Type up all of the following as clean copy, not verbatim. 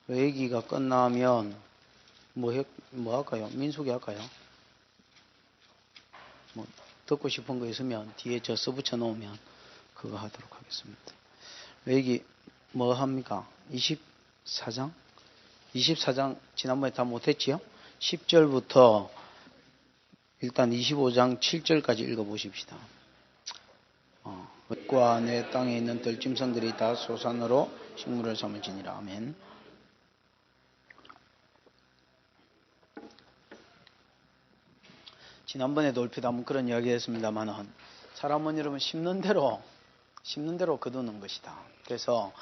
레이기가 끝나면 뭐 할까요? 민수기 할까요? 뭐 듣고 싶은 거 있으면 뒤에 저 써붙여 놓으면 그거 하도록 하겠습니다. 레이기 뭐 합니까? 24장? 24장 지난번에 다 못했지요? 10절부터 일단 25장 7절까지 읽어보십시다. 과 내 땅에 있는 들짐승들이 다 소산으로 식물을 삼을지니라. 아멘. 지난번에도 얼핏 한번 그런 이야기 했습니다만은 사람은 여러분 심는 대로 거두는 것이다. 그래서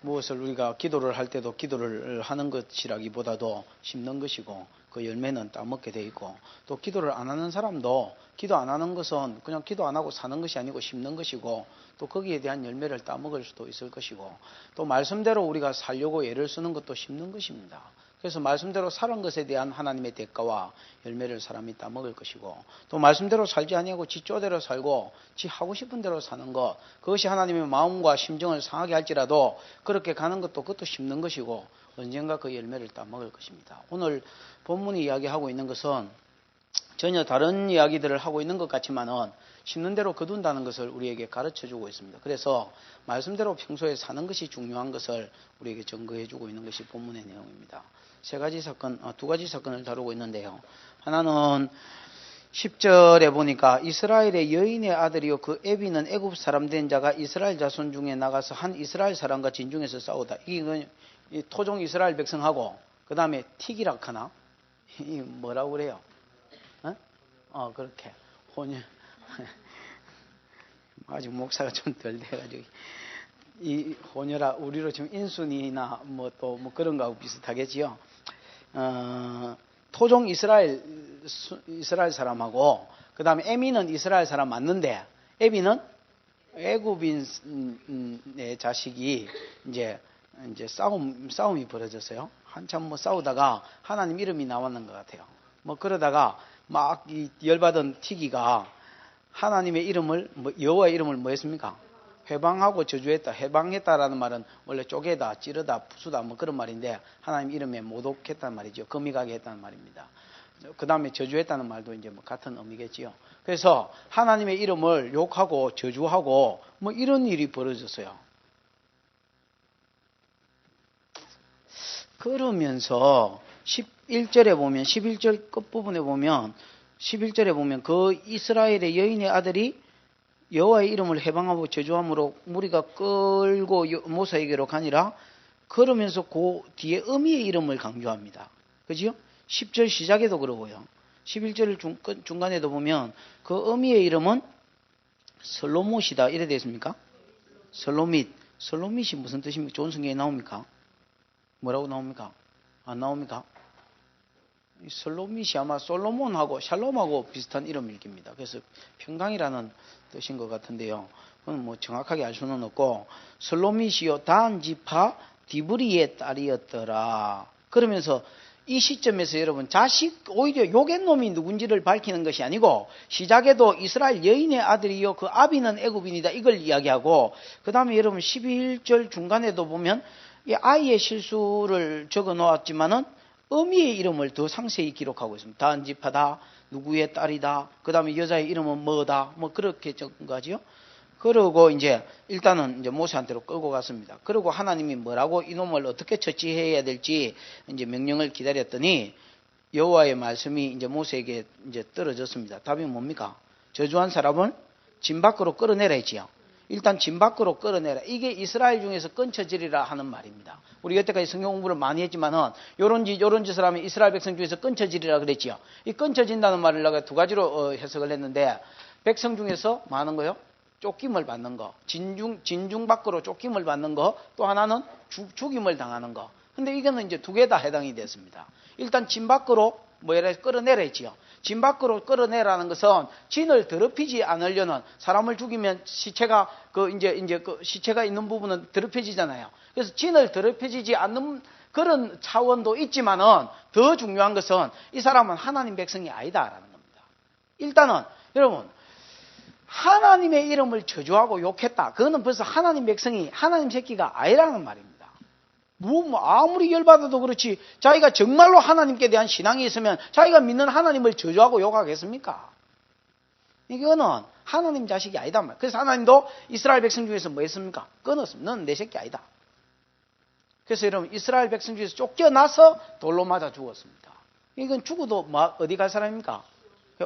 무엇을 우리가 기도를 할 때도 기도를 하는 것이라기보다도 심는 것이고 그 열매는 따먹게 돼 있고 또 기도를 안 하는 사람도 기도 안 하는 것은 그냥 기도 안 하고 사는 것이 아니고 심는 것이고 또 거기에 대한 열매를 따먹을 수도 있을 것이고 또 말씀대로 우리가 살려고 애를 쓰는 것도 심는 것입니다. 그래서 말씀대로 사는 것에 대한 하나님의 대가와 열매를 사람이 따먹을 것이고 또 말씀대로 살지 아니하고 지 쪼대로 살고 지 하고 싶은 대로 사는 것 그것이 하나님의 마음과 심정을 상하게 할지라도 그렇게 가는 것도 그것도 심는 것이고 언젠가 그 열매를 따먹을 것입니다. 오늘 본문이 이야기하고 있는 것은 전혀 다른 이야기들을 하고 있는 것 같지만은 심는 대로 거둔다는 것을 우리에게 가르쳐주고 있습니다. 그래서 말씀대로 평소에 사는 것이 중요한 것을 우리에게 증거해주고 있는 것이 본문의 내용입니다. 두 가지 사건을 다루고 있는데요. 하나는 10절에 보니까 이스라엘의 여인의 아들이요 그 에비는 애굽 사람 된 자가 이스라엘 자손 중에 나가서 한 이스라엘 사람과 진중에서 싸우다. 이게 토종 이스라엘 백성하고 그 다음에 틱이라 하나? 이 뭐라고 그래요? 그렇게 혼혈. 아직 목사가 좀 덜 돼가지고 이 혼혈아 우리로 지금 인순이나 뭐 또 뭐 그런 거하고 비슷하겠지요. 토종 이스라엘 사람하고 그 다음에 에미는 이스라엘 사람 맞는데 에비는 애굽인의 자식이 이제 싸움이 벌어졌어요. 한참 뭐 싸우다가 하나님 이름이 나왔는 것 같아요. 뭐 그러다가 막 이 열받은 티기가 하나님의 이름을 여호와의 이름을 뭐 했습니까? 회방하고 저주했다. 해방했다라는 말은 원래 쪼개다, 찌르다, 부수다 뭐 그런 말인데 하나님 이름에 모독했다는 말이죠. 금이 가게 했다는 말입니다. 그 다음에 저주했다는 말도 이제 뭐 같은 의미겠지요. 그래서 하나님의 이름을 욕하고 저주하고 뭐 이런 일이 벌어졌어요. 그러면서 11절에 보면 11절 끝부분에 보면 11절에 보면 그 이스라엘의 여인의 아들이 여호와의 이름을 해방하고 저주함으로 무리가 끌고 모세에게로 가니라. 그러면서 그 뒤에 어미의 이름을 강조합니다. 그죠? 10절 시작에도 그러고요. 11절 중간에도 보면 그 어미의 이름은 슬로못이다. 이래 되어 있습니까? 슬로밋이 무슨 뜻입니까? 좋은 성경에 나옵니까? 뭐라고 나옵니까? 안 나옵니까? 슬로밋이 아마 솔로몬하고 샬롬하고 비슷한 이름일 겁니다. 그래서 평강이라는 뜻인 것 같은데요. 그건 뭐 정확하게 알 수는 없고 슬로밋이요 단 지파 디브리의 딸이었더라. 그러면서 이 시점에서 여러분 오히려 욕의 놈이 누군지를 밝히는 것이 아니고 시작에도 이스라엘 여인의 아들이요 그 아비는 애굽인이다 이걸 이야기하고 그 다음에 여러분 11절 중간에도 보면 이 아이의 실수를 적어 놓았지만은 어미의 이름을 더 상세히 기록하고 있습니다. 단지파다, 누구의 딸이다, 그 다음에 여자의 이름은 뭐다, 뭐 그렇게 적은 거지요. 그러고 이제 일단은 이제 모세한테로 끌고 갔습니다. 그리고 하나님이 뭐라고 이놈을 어떻게 처치해야 될지 이제 명령을 기다렸더니 여호와의 말씀이 이제 모세에게 이제 떨어졌습니다. 답이 뭡니까? 저주한 사람을 진 밖으로 끌어내라 했지요. 일단 진 밖으로 끌어내라. 이게 이스라엘 중에서 끊쳐지리라 하는 말입니다. 우리 여태까지 성경 공부를 많이 했지만은 요런 짓을 하면 이스라엘 백성 중에서 끊쳐지리라 그랬지요. 이 끊쳐진다는 말을 내가 두 가지로 해석을 했는데 백성 중에서 뭐 하는 거요? 쫓김을 받는 거. 진중 밖으로 쫓김을 받는 거. 또 하나는 죽임을 당하는 거. 근데 이거는 이제 두 개 다 해당이 됐습니다. 일단 진 밖으로 끌어내라 했지요. 진 밖으로 끌어내라는 것은 진을 더럽히지 않으려는 사람을 죽이면 시체가 시체가 있는 부분은 더럽혀지잖아요. 그래서 진을 더럽혀지지 않는 그런 차원도 있지만은 더 중요한 것은 이 사람은 하나님 백성이 아니다라는 겁니다. 일단은 여러분 하나님의 이름을 저주하고 욕했다. 그거는 벌써 하나님 백성이 하나님 새끼가 아니라는 말입니다. 아무리 열받아도 그렇지 자기가 정말로 하나님께 대한 신앙이 있으면 자기가 믿는 하나님을 저주하고 욕하겠습니까? 이거는 하나님 자식이 아니다 말. 그래서 하나님도 이스라엘 백성 중에서 뭐 했습니까? 끊었습니다. 너는 내 새끼 아니다. 그래서 여러분 이스라엘 백성 중에서 쫓겨나서 돌로 맞아 죽었습니다. 이건 죽어도 어디 갈 사람입니까?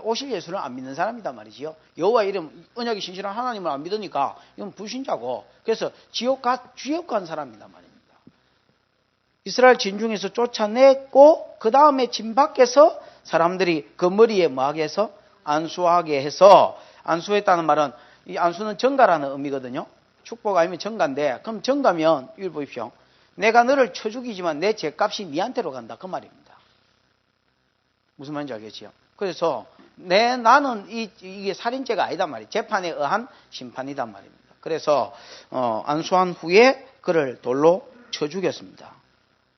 오실 예수를 안 믿는 사람이다 말이지요. 여호와 이름 언약이 신실한 하나님을 안 믿으니까 이건 불신자고 그래서 지옥 간 사람이다 말입니다. 이스라엘 진중에서 쫓아냈고 그 다음에 진 밖에서 사람들이 그 머리에 뭐하게 해서 안수하게 해서 안수했다는 말은 이 안수는 정가라는 의미거든요. 축복 아니면 정가인데 그럼 정가면 이걸 보십시오. 내가 너를 쳐 죽이지만 내 죄값이 니한테로 간다 그 말입니다. 무슨 말인지 알겠지요? 그래서 나는 이게 살인죄가 아니다 말이에요. 재판에 의한 심판이단 말입니다. 그래서 안수한 후에 그를 돌로 쳐 죽였습니다.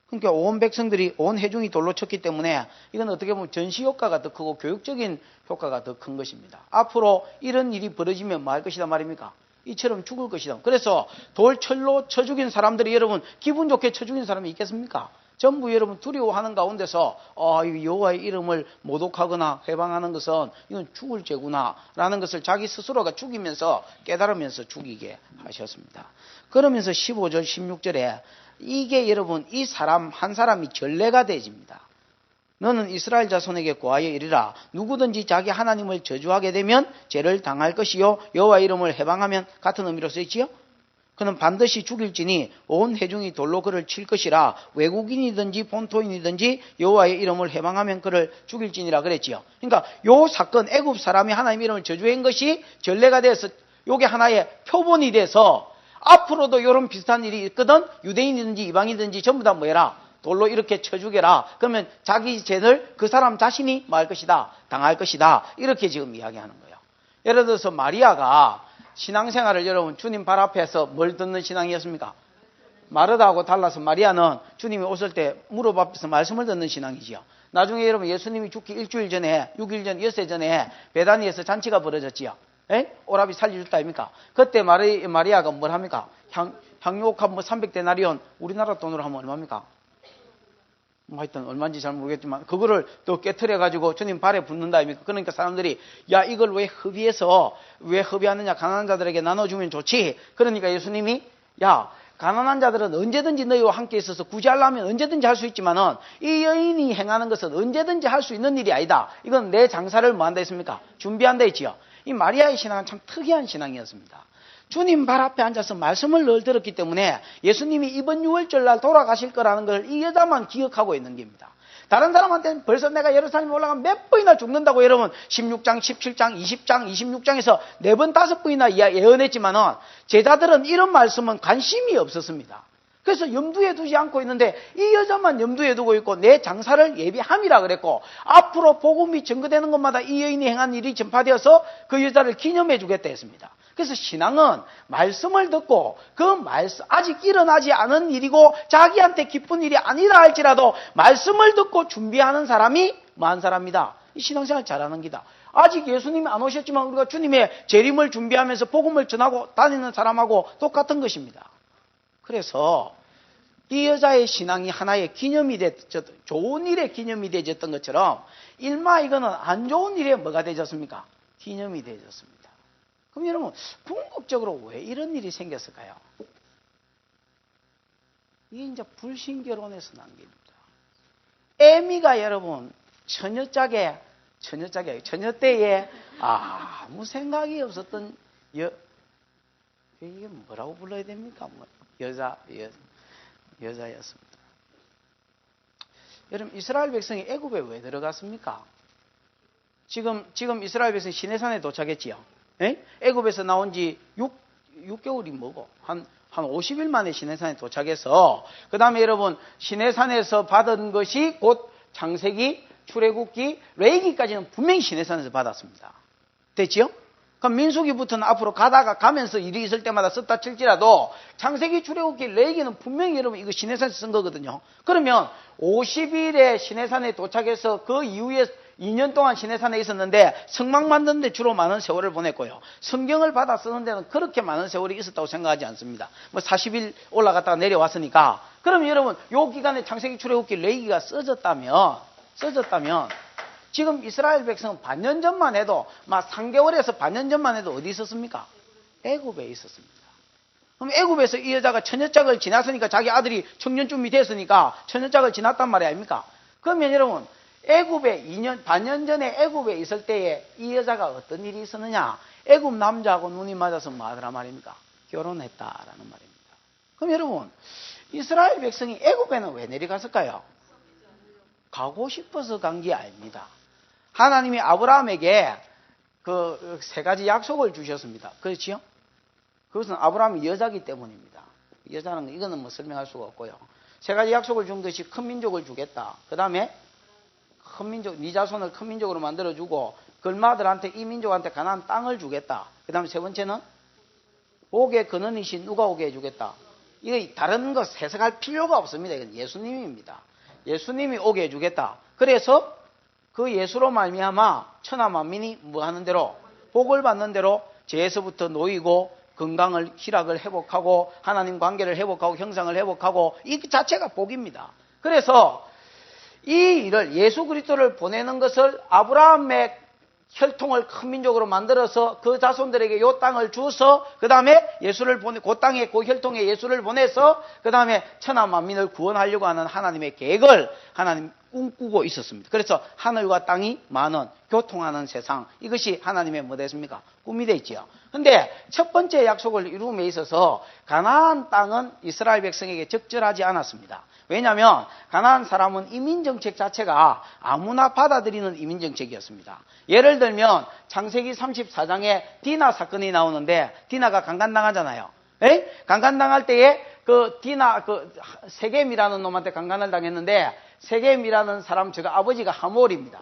그러니까 온 백성들이 온 회중이 돌로 쳤기 때문에 이건 어떻게 보면 전시 효과가 더 크고 교육적인 효과가 더 큰 것입니다. 앞으로 이런 일이 벌어지면 뭐 할 것이다 말입니까? 이처럼 죽을 것이다. 그래서 돌철로 쳐 죽인 사람들이 여러분 기분 좋게 쳐 죽인 사람이 있겠습니까? 전부 여러분 두려워하는 가운데서 여호와의 이름을 모독하거나 회방하는 것은 이건 죽을 죄구나 라는 것을 자기 스스로가 죽이면서 깨달으면서 죽이게 하셨습니다. 그러면서 15절 16절에 이게 여러분 이 사람 한 사람이 전례가 되집니다. 너는 이스라엘 자손에게 고하여 이르라. 누구든지 자기 하나님을 저주하게 되면 죄를 당할 것이요 여호와 이름을 해방하면 같은 의미로 쓰였지요. 그는 반드시 죽일지니 온 회중이 돌로 그를 칠 것이라. 외국인이든지 본토인이든지 여호와의 이름을 해방하면 그를 죽일지니라 그랬지요. 그러니까 요 사건 애굽 사람이 하나님 이름을 저주한 것이 전례가 돼서 요게 하나의 표본이 돼서 앞으로도 이런 비슷한 일이 있거든. 유대인이든지 이방인이든지 전부 다 뭐해라? 돌로 이렇게 쳐 죽여라. 그러면 자기 죄를 그 사람 자신이 뭐 할 것이다? 당할 것이다. 이렇게 지금 이야기하는 거예요. 예를 들어서 마리아가 신앙생활을 여러분 주님 발 앞에서 뭘 듣는 신앙이었습니까? 마르다하고 달라서 마리아는 주님이 오실 때 무릎 앞에서 말씀을 듣는 신앙이지요. 나중에 여러분 예수님이 죽기 일주일 전에 6일 전 엿새 전에 베다니에서 잔치가 벌어졌지요. 오라비 살려줬다 아닙니까? 그때 마리아가 뭘 합니까? 향유옥합 300데나리온 우리나라 돈으로 하면 얼마입니까? 하여튼 얼마인지 잘 모르겠지만 그거를 또 깨트려 가지고 주님 발에 붓는다 아닙니까? 그러니까 사람들이 야 이걸 왜 허비하느냐 가난한 자들에게 나눠주면 좋지. 그러니까 예수님이 야 가난한 자들은 언제든지 너희와 함께 있어서 구제하려면 언제든지 할 수 있지만은 이 여인이 행하는 것은 언제든지 할 수 있는 일이 아니다. 이건 내 장사를 뭐 한다 했습니까? 준비한다 했지요. 이 마리아의 신앙은 참 특이한 신앙이었습니다. 주님 발 앞에 앉아서 말씀을 늘 들었기 때문에 예수님이 이번 6월절 날 돌아가실 거라는 걸 이 여자만 기억하고 있는 겁니다. 다른 사람한테는 벌써 내가 예루살렘에 올라가면 몇 번이나 죽는다고 여러분 16장, 17장, 20장, 26장에서 4번, 5번이나 예언했지만은 제자들은 이런 말씀은 관심이 없었습니다. 그래서 염두에 두지 않고 있는데 이 여자만 염두에 두고 있고 내 장사를 예비함이라 그랬고 앞으로 복음이 증거되는 것마다 이 여인이 행한 일이 전파되어서 그 여자를 기념해 주겠다 했습니다. 그래서 신앙은 말씀을 듣고 그 말씀 아직 일어나지 않은 일이고 자기한테 기쁜 일이 아니라 할지라도 말씀을 듣고 준비하는 사람이 많은 사람이다. 이 신앙생활 잘하는 기다. 아직 예수님이 안 오셨지만 우리가 주님의 재림을 준비하면서 복음을 전하고 다니는 사람하고 똑같은 것입니다. 그래서 이 여자의 신앙이 하나의 기념이 좋은 일의 기념이 되어졌던 것처럼 일마 이거는 안 좋은 일에 뭐가 되어졌습니까? 기념이 되어졌습니다. 그럼 여러분 궁극적으로 왜 이런 일이 생겼을까요? 이게 이제 불신결혼에서 난 겁니다. 애미가 여러분 처녀 때에 아무 생각이 없었던 이게 뭐라고 불러야 됩니까? 여자였습니다. 여러분 이스라엘 백성이 애굽에 왜 들어갔습니까? 지금 이스라엘 백성이 시내산에 도착했지요. 애굽에서 나온 지 6개월이 뭐고 한 50일 만에 시내산에 도착해서 그 다음에 여러분 시내산에서 받은 것이 곧 창세기, 출애굽기, 레위기까지는 분명히 시내산에서 받았습니다. 됐지요? 그럼 민수기부터는 앞으로 가면서 일이 있을 때마다 썼다 칠지라도 창세기, 출애굽기, 레위기는 분명히 여러분 이거 시내산에서 쓴 거거든요. 그러면 50일에 시내산에 도착해서 그 이후에 2년 동안 시내산에 있었는데 성막 만드는 데 주로 많은 세월을 보냈고요. 성경을 받아 쓰는 데는 그렇게 많은 세월이 있었다고 생각하지 않습니다. 뭐 40일 올라갔다가 내려왔으니까. 그럼 여러분 요 기간에 창세기 출애굽기 레위기가 써졌다면 지금 이스라엘 백성은 반년 전만 해도 막 3개월에서 반년 전만 해도 어디 있었습니까? 애굽에 있었습니다. 그럼 애굽에서 이 여자가 처녀짝을 지났으니까 자기 아들이 청년쯤이 됐으니까 처녀짝을 지났단 말이 아닙니까? 그러면 여러분 애굽에 반년 전에 애굽에 있을 때에 이 여자가 어떤 일이 있었느냐? 애굽 남자하고 눈이 맞아서 뭐 하더라 말입니까? 결혼했다라는 말입니다. 그럼 여러분 이스라엘 백성이 애굽에는 왜 내려갔을까요? 가고 싶어서 간 게 아닙니다. 하나님이 아브라함에게 그 세 가지 약속을 주셨습니다. 그렇지요? 그것은 아브라함이 여자기 때문입니다. 여자는 이거는 뭐 설명할 수가 없고요. 세 가지 약속을 준 것이 큰 민족을 주겠다. 그 다음에 큰 민족, 네 자손을 큰 민족으로 만들어주고 걸마들한테 이 민족한테 가나안 땅을 주겠다. 그 다음에 세 번째는 복의 근원이신 누가 오게 해주겠다. 이거 다른 거 해석할 필요가 없습니다. 이건 예수님입니다. 예수님이 오게 해주겠다. 그래서 그 예수로 말미암아 천하 만민이 뭐 하는 대로 복을 받는 대로 죄에서부터 놓이고 건강을 희락을 회복하고 하나님 관계를 회복하고 형상을 회복하고 이 자체가 복입니다. 그래서 이 일을 예수 그리스도를 보내는 것을 아브라함의 혈통을 큰 민족으로 만들어서 그 자손들에게 이 땅을 주어서 그 다음에 예수를 보내 그 땅에 그 혈통에 예수를 보내서 그 다음에 천하 만민을 구원하려고 하는 하나님의 계획을 하나님 꿈꾸고 있었습니다. 그래서 하늘과 땅이 만원 교통하는 세상 이것이 하나님의 뭐 됐습니까? 꿈이 되어 있지요. 근데 첫 번째 약속을 이룸에 있어서 가나안 땅은 이스라엘 백성에게 적절하지 않았습니다. 왜냐하면 가나안 사람은 이민정책 자체가 아무나 받아들이는 이민정책이었습니다. 예를 들면 창세기 34장에 디나 사건이 나오는데 디나가 강간당하잖아요. 에? 강간당할 때에 그 디나 그 세겜이라는 놈한테 강간을 당했는데 세겜이라는 사람 제가 아버지가 하몰입니다.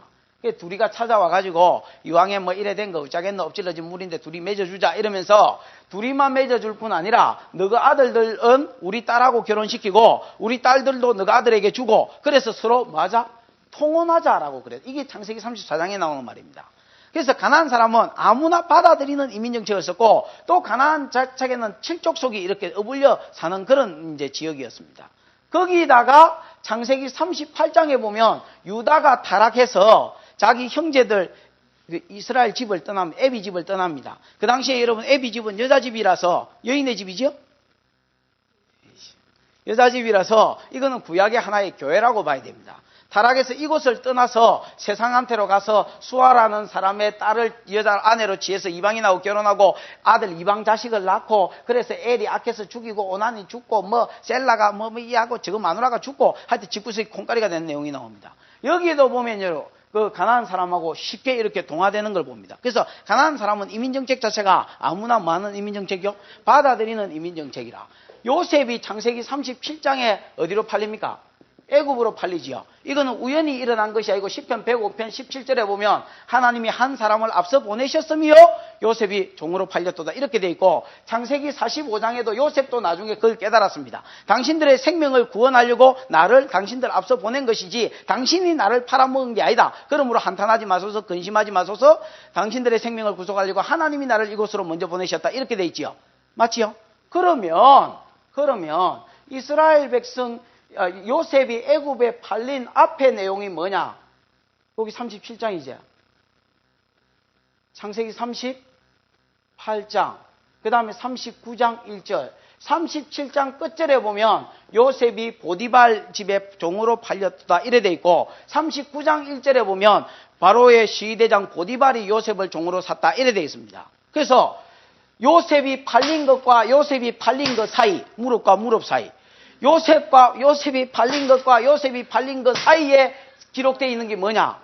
둘이가 찾아와가지고 이왕에 뭐 이래 된 거 어쩌겠노 엎질러진 물인데 둘이 맺어주자 이러면서 둘이만 맺어줄 뿐 아니라 너가 아들들은 우리 딸하고 결혼시키고 우리 딸들도 너가 아들에게 주고 그래서 서로 뭐하자? 통혼하자라고 그래요. 이게 창세기 34장에 나오는 말입니다. 그래서 가나안 사람은 아무나 받아들이는 이민정책이었었고 또 가나안 자체에는 칠족속이 이렇게 어울려 사는 그런 이제 지역이었습니다. 거기다가 창세기 38장에 보면 유다가 타락해서 자기 형제들 이스라엘 집을 떠나면 에비 집을 떠납니다. 그 당시에 여러분 에비 집은 여자 집이라서 여인의 집이죠? 여자 집이라서 이거는 구약의 하나의 교회라고 봐야 됩니다. 타락해서 이곳을 떠나서 세상한테로 가서 수아라는 사람의 딸을 여자 아내로 취해서 이방인하고 결혼하고 아들 이방 자식을 낳고 그래서 엘이 악해서 죽이고 오난이 죽고 뭐 셀라가 뭐 이하고 저거 마누라가 죽고 하여튼 집구석이 콩가리가 된 내용이 나옵니다. 여기에도 보면요. 그 가나안 사람하고 쉽게 이렇게 동화되는 걸 봅니다. 그래서 가나안 사람은 이민정책 자체가 아무나 많은 이민정책이요? 받아들이는 이민정책이라. 요셉이 창세기 37장에 어디로 팔립니까? 애굽으로 팔리지요. 이거는 우연히 일어난 것이 아니고 10편 105편 17절에 보면 하나님이 한 사람을 앞서 보내셨으며 요셉이 종으로 팔렸도다 이렇게 돼 있고 창세기 45장에도 요셉도 나중에 그걸 깨달았습니다. 당신들의 생명을 구원하려고 나를 당신들 앞서 보낸 것이지 당신이 나를 팔아먹은 게 아니다. 그러므로 한탄하지 마소서 근심하지 마소서 당신들의 생명을 구속하려고 하나님이 나를 이곳으로 먼저 보내셨다 이렇게 돼 있지요. 맞지요? 그러면 이스라엘 백성 요셉이 애굽에 팔린 앞의 내용이 뭐냐? 여기 37장이죠. 창세기 38장, 그 다음에 39장 1절, 37장 끝절에 보면 요셉이 보디발 집에 종으로 팔렸다 이래 돼 있고 39장 1절에 보면 바로의 시위대장 보디발이 요셉을 종으로 샀다 이래 돼 있습니다. 그래서 요셉이 팔린 것과 요셉이 팔린 것 사이, 무릎과 무릎 사이 요셉이 팔린 것과 요셉이 팔린 것 사이에 기록되어 있는 게 뭐냐?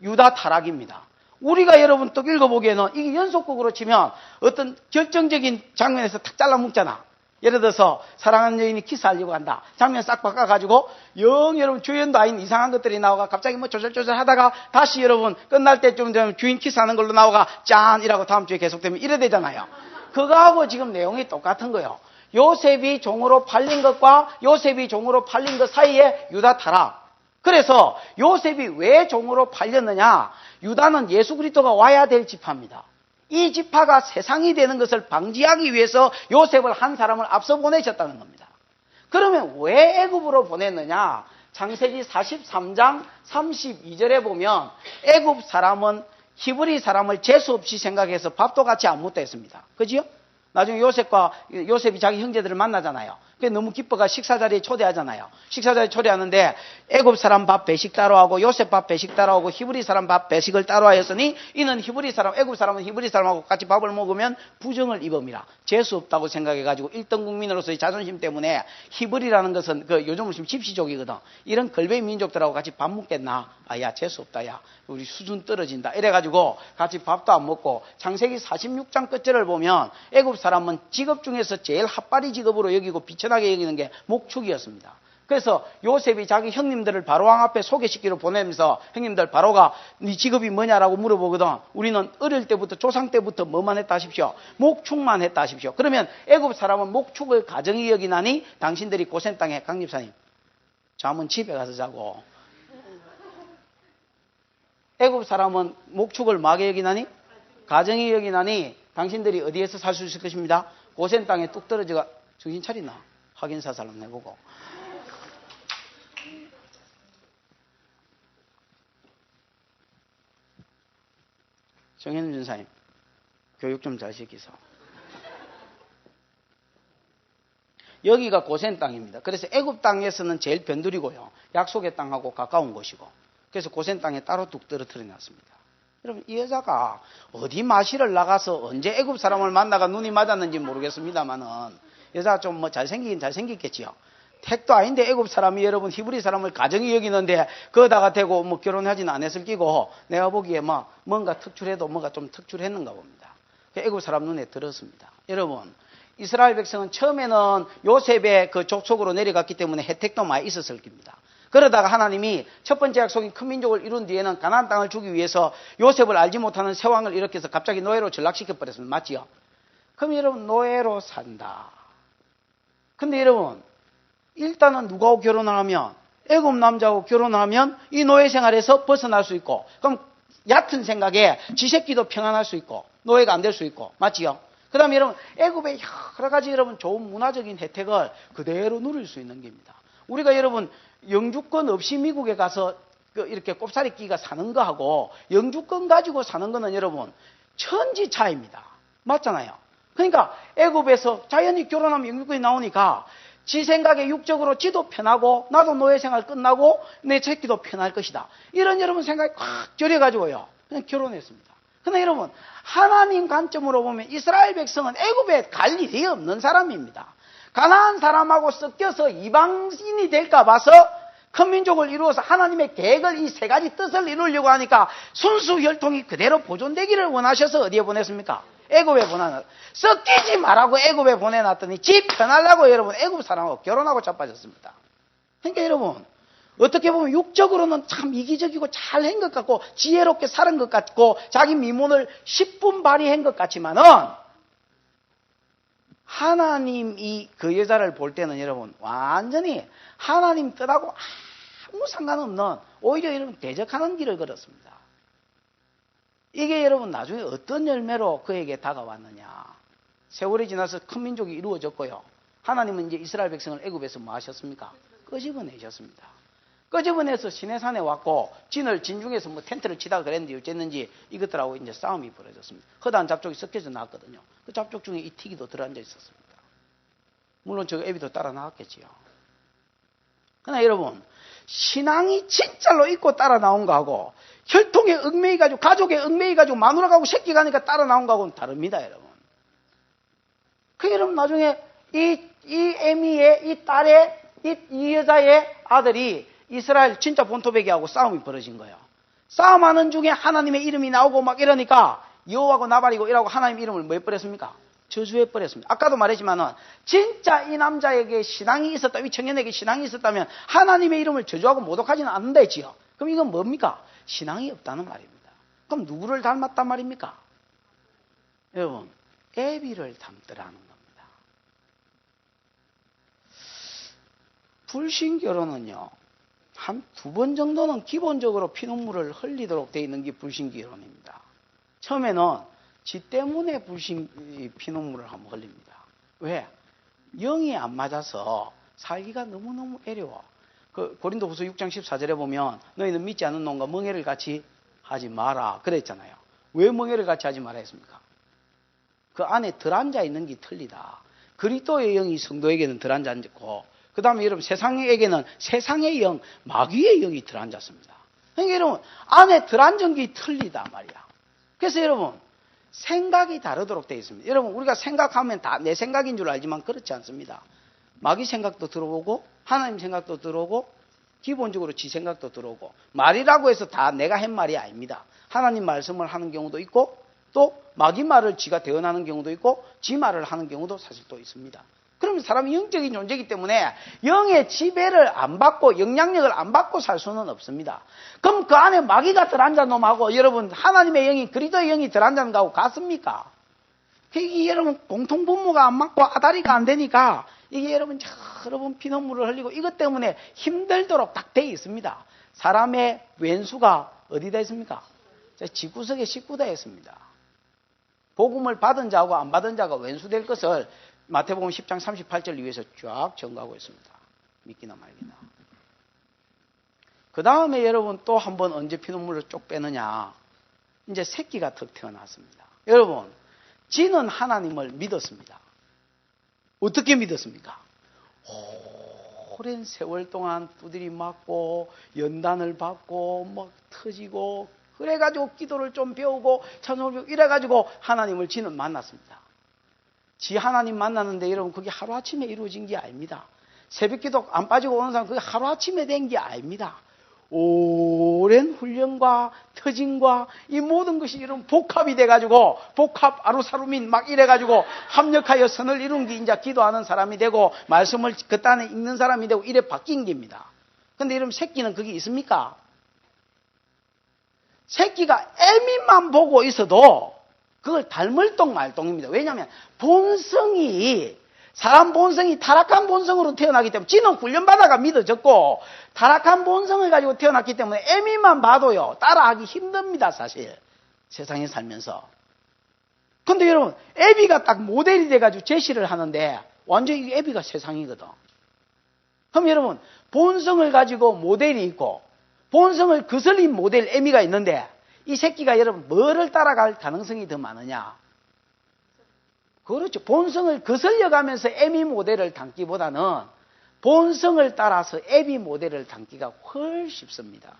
유다 타락입니다. 우리가 여러분 또 읽어보기에는 이게 연속극으로 치면 어떤 결정적인 장면에서 탁 잘라 묶잖아. 예를 들어서 사랑하는 여인이 키스하려고 한다. 장면 싹 바꿔가지고 여러분 주연도 아닌 이상한 것들이 나오가 갑자기 뭐 조절조절 하다가 다시 여러분 끝날 때쯤 되면 주인 키스하는 걸로 나오가 짠 이라고 다음 주에 계속되면 이래 되잖아요. 그거하고 지금 내용이 똑같은 거예요. 요셉이 종으로 팔린 것과 요셉이 종으로 팔린 것 사이에 유다 타락. 그래서 요셉이 왜 종으로 팔렸느냐? 유다는 예수 그리스도가 와야 될 지파입니다. 이 지파가 세상이 되는 것을 방지하기 위해서 요셉을 한 사람을 앞서 보내셨다는 겁니다. 그러면 왜 애굽으로 보냈느냐? 창세기 43장 32절에 보면 애굽 사람은 히브리 사람을 재수 없이 생각해서 밥도 같이 안 먹다 했습니다. 그지요? 나중에 요셉이 자기 형제들을 만나잖아요. 그게 너무 기뻐가 식사 자리에 초대하잖아요. 식사 자리에 초대하는데 애굽 사람 밥 배식 따로 하고 요셉 밥 배식 따로 하고 히브리 사람 밥 배식을 따로 하였으니 이는 애굽 사람은 히브리 사람하고 같이 밥을 먹으면 부정을 입음이라. 재수 없다고 생각해가지고 1등 국민으로서의 자존심 때문에 히브리라는 것은 요즘으로 치면 집시족이거든. 이런 걸베이 민족들하고 같이 밥 먹겠나? 야 재수 없다. 야 우리 수준 떨어진다. 이래가지고 같이 밥도 안 먹고 창세기 46장 끝절을 보면 애굽 사람은 직업 중에서 제일 핫바리 직업으로 여기고 비천하게 여기는 게 목축이었습니다. 그래서 요셉이 자기 형님들을 바로왕 앞에 소개시키러 보내면서 형님들 바로가 네 직업이 뭐냐라고 물어보거든. 우리는 어릴 때부터 조상 때부터 뭐만 했다 하십시오. 목축만 했다 하십시오. 그러면 애굽 사람은 목축을 가정이 여기나니 당신들이 고센 땅에 강집사님 잠은 집에 가서 자고 애굽 사람은 목축을 뭐하게 여기나니 가정이 여기나니 당신들이 어디에서 살 수 있을 것입니다. 고센 땅에 뚝 떨어져가 정신 차리나 확인사 살람 내보고 정현준 전사님 교육 좀 잘 시키소. 여기가 고센 땅입니다. 그래서 애굽 땅에서는 제일 변두리고요. 약속의 땅하고 가까운 곳이고 그래서 고센 땅에 따로 뚝 떨어뜨려 놨습니다. 여러분 이 여자가 어디 마시를 나가서 언제 애굽 사람을 만나가 눈이 맞았는지 모르겠습니다만은 여자가 좀 뭐 잘생기긴 잘생겼겠지요. 택도 아닌데 애굽 사람이 여러분 히브리 사람을 가정이 여기는데 거기다가 대고 뭐 결혼하지는 않았을 끼고 내가 보기에 뭐 뭔가 특출해도 뭔가 좀 특출했는가 봅니다. 애굽 사람 눈에 들었습니다. 여러분 이스라엘 백성은 처음에는 요셉의 그 족속으로 내려갔기 때문에 혜택도 많이 있었을 겁니다. 그러다가 하나님이 첫 번째 약속인 큰 민족을 이룬 뒤에는 가나안 땅을 주기 위해서 요셉을 알지 못하는 새 왕을 일으켜서 갑자기 노예로 전락시켜 버렸습니다. 맞지요? 그럼 여러분 노예로 산다. 근데 여러분 일단은 누구하고 결혼을 하면 애굽 남자하고 결혼을 하면 이 노예 생활에서 벗어날 수 있고 그럼 얕은 생각에 지 새끼도 평안할 수 있고 노예가 안 될 수 있고 맞지요? 그 다음에 여러분 애굽의 여러 가지 여러분 좋은 문화적인 혜택을 그대로 누릴 수 있는 겁니다. 우리가 여러분 영주권 없이 미국에 가서 이렇게 꼽사리 끼가 사는 거하고 영주권 가지고 사는 거는 여러분 천지 차이입니다. 맞잖아요. 그러니까 애굽에서 자연히 결혼하면 영주권이 나오니까 지 생각에 육적으로 지도 편하고 나도 노예 생활 끝나고 내 새끼도 편할 것이다. 이런 여러분 생각이 꽉 절여가지고요. 그냥 결혼했습니다. 그런데 여러분 하나님 관점으로 보면 이스라엘 백성은 애굽에 갈 일이 없는 사람입니다. 가나안 사람하고 섞여서 이방인이 될까 봐서 큰 민족을 이루어서 하나님의 계획을 이 세 가지 뜻을 이루려고 하니까 순수 혈통이 그대로 보존되기를 원하셔서 어디에 보냈습니까? 애굽에 보내놨. 섞이지 말라고 애굽에 보내놨더니 지 편하려고 여러분 애굽 사람하고 결혼하고 자빠졌습니다. 그러니까 여러분 어떻게 보면 육적으로는 참 이기적이고 잘한 것 같고 지혜롭게 살은 것 같고 자기 미문을 10분 발휘한 것 같지만은 하나님이 그 여자를 볼 때는 여러분 완전히 하나님 뜻하고 아무 상관없는 오히려 여러분 대적하는 길을 걸었습니다. 이게 여러분 나중에 어떤 열매로 그에게 다가왔느냐. 세월이 지나서 큰 민족이 이루어졌고요. 하나님은 이제 이스라엘 백성을 애굽에서 뭐 하셨습니까? 끄집어내셨습니다. 끄집어내서 시내산에 왔고 진중에서 뭐 텐트를 치다가 그랬는데 어쨌는지 이것들하고 이제 싸움이 벌어졌습니다. 허다한 잡족이 섞여서 나왔거든요. 그 잡족 중에 이 티기도 들어앉아 있었습니다. 물론 저 애비도 따라 나왔겠지요. 그러나 여러분 신앙이 진짜로 있고 따라 나온 거하고 혈통에 얽매이가지고 가족에 얽매이가지고 마누라가고 새끼 가니까 따라 나온 거하고는 다릅니다. 여러분. 그 여러분 나중에 이 에미의 이 딸의 이 여자의 아들이 이스라엘 진짜 본토배기하고 싸움이 벌어진 거예요. 싸움하는 중에 하나님의 이름이 나오고 막 이러니까 여호와고 나발이고 이라고 하나님 이름을 뭐 해버렸습니까? 저주해버렸습니다. 아까도 말했지만은 진짜 이 남자에게 신앙이 있었다, 이 청년에게 신앙이 있었다면 하나님의 이름을 저주하고 모독하지는 않는다 했지요. 그럼 이건 뭡니까? 신앙이 없다는 말입니다. 그럼 누구를 닮았단 말입니까? 여러분, 애비를 닮더라는 겁니다. 불신결혼은요, 한 2번 정도는 기본적으로 피눈물을 흘리도록 되어 있는 게 불신기론입니다. 처음에는 지 때문에 피눈물을 한번 흘립니다. 왜? 영이 안 맞아서 살기가 너무너무 어려워. 고린도후서 6장 14절에 보면 너희는 믿지 않는 놈과 멍해를 같이 하지 마라 그랬잖아요. 왜 멍해를 같이 하지 마라 했습니까? 그 안에 들어앉아 있는 게 틀리다. 그리스도의 영이 성도에게는 들어앉아 있고, 그 다음에 여러분 세상에게는 세상의 영, 마귀의 영이 들어앉았습니다. 그러니까 여러분 안에 들어앉은 게 틀리다 말이야. 그래서 여러분 생각이 다르도록 되어 있습니다. 여러분 우리가 생각하면 다 내 생각인 줄 알지만 그렇지 않습니다. 마귀 생각도 들어오고 하나님 생각도 들어오고 기본적으로 지 생각도 들어오고, 말이라고 해서 다 내가 한 말이 아닙니다. 하나님 말씀을 하는 경우도 있고 또 마귀 말을 지가 대언하는 경우도 있고 지 말을 하는 경우도 사실 또 있습니다. 그러면 사람이 영적인 존재이기 때문에 영의 지배를 안 받고 영향력을 안 받고 살 수는 없습니다. 그럼 그 안에 마귀가 들어앉은 놈하고 여러분 하나님의 영이 그리스도의 영이 들어앉은 거하고 같습니까? 이게 여러분 공통분모가 안 맞고 아다리가 안 되니까 이게 여러분 피눈물을 흘리고 이것 때문에 힘들도록 딱 되어 있습니다. 사람의 왼수가 어디다 있습니까? 지구석에 싣고다 있습니다. 복음을 받은 자하고 안 받은 자가 왼수될 것을 마태복음 10장 38절 위에서 쫙 전가하고 있습니다. 믿기나 말기나. 그 다음에 여러분 또 한 번 언제 피눈물을 쪽 빼느냐. 이제 새끼가 턱 태어났습니다. 여러분 지는 하나님을 믿었습니다. 어떻게 믿었습니까? 오랜 세월 동안 두드리 맞고 연단을 받고 막 터지고 그래가지고 기도를 좀 배우고 찬송을 배우고 이래가지고 하나님을 지는 만났습니다. 지 하나님 만났는데 여러분 그게 하루아침에 이루어진 게 아닙니다. 새벽기도 안 빠지고 오는 사람 그게 하루아침에 된 게 아닙니다. 오랜 훈련과 터짐과 이 모든 것이 이런 복합이 돼가지고 복합 아루사루민 막 이래가지고 합력하여 선을 이룬 게 이제 기도하는 사람이 되고 말씀을 그 딴에 읽는 사람이 되고 이래 바뀐 겁니다. 근데 여러분 새끼는 그게 있습니까? 새끼가 애미만 보고 있어도 그걸 닮을 똥 말똥입니다. 왜냐하면 사람 본성이 타락한 본성으로 태어나기 때문에 지는 훈련받아가 믿어졌고 타락한 본성을 가지고 태어났기 때문에 애미만 봐도요 따라하기 힘듭니다. 사실 세상에 살면서. 근데 여러분 애비가 딱 모델이 돼가지고 제시를 하는데 완전히 애비가 세상이거든. 그럼 여러분 본성을 가지고 모델이 있고 본성을 거슬린 모델 애미가 있는데 이 새끼가 여러분 뭐를 따라갈 가능성이 더 많으냐? 그렇죠. 본성을 거슬려가면서 애미 모델을 담기보다는 본성을 따라서 애비 모델을 담기가 훨씬 쉽습니다.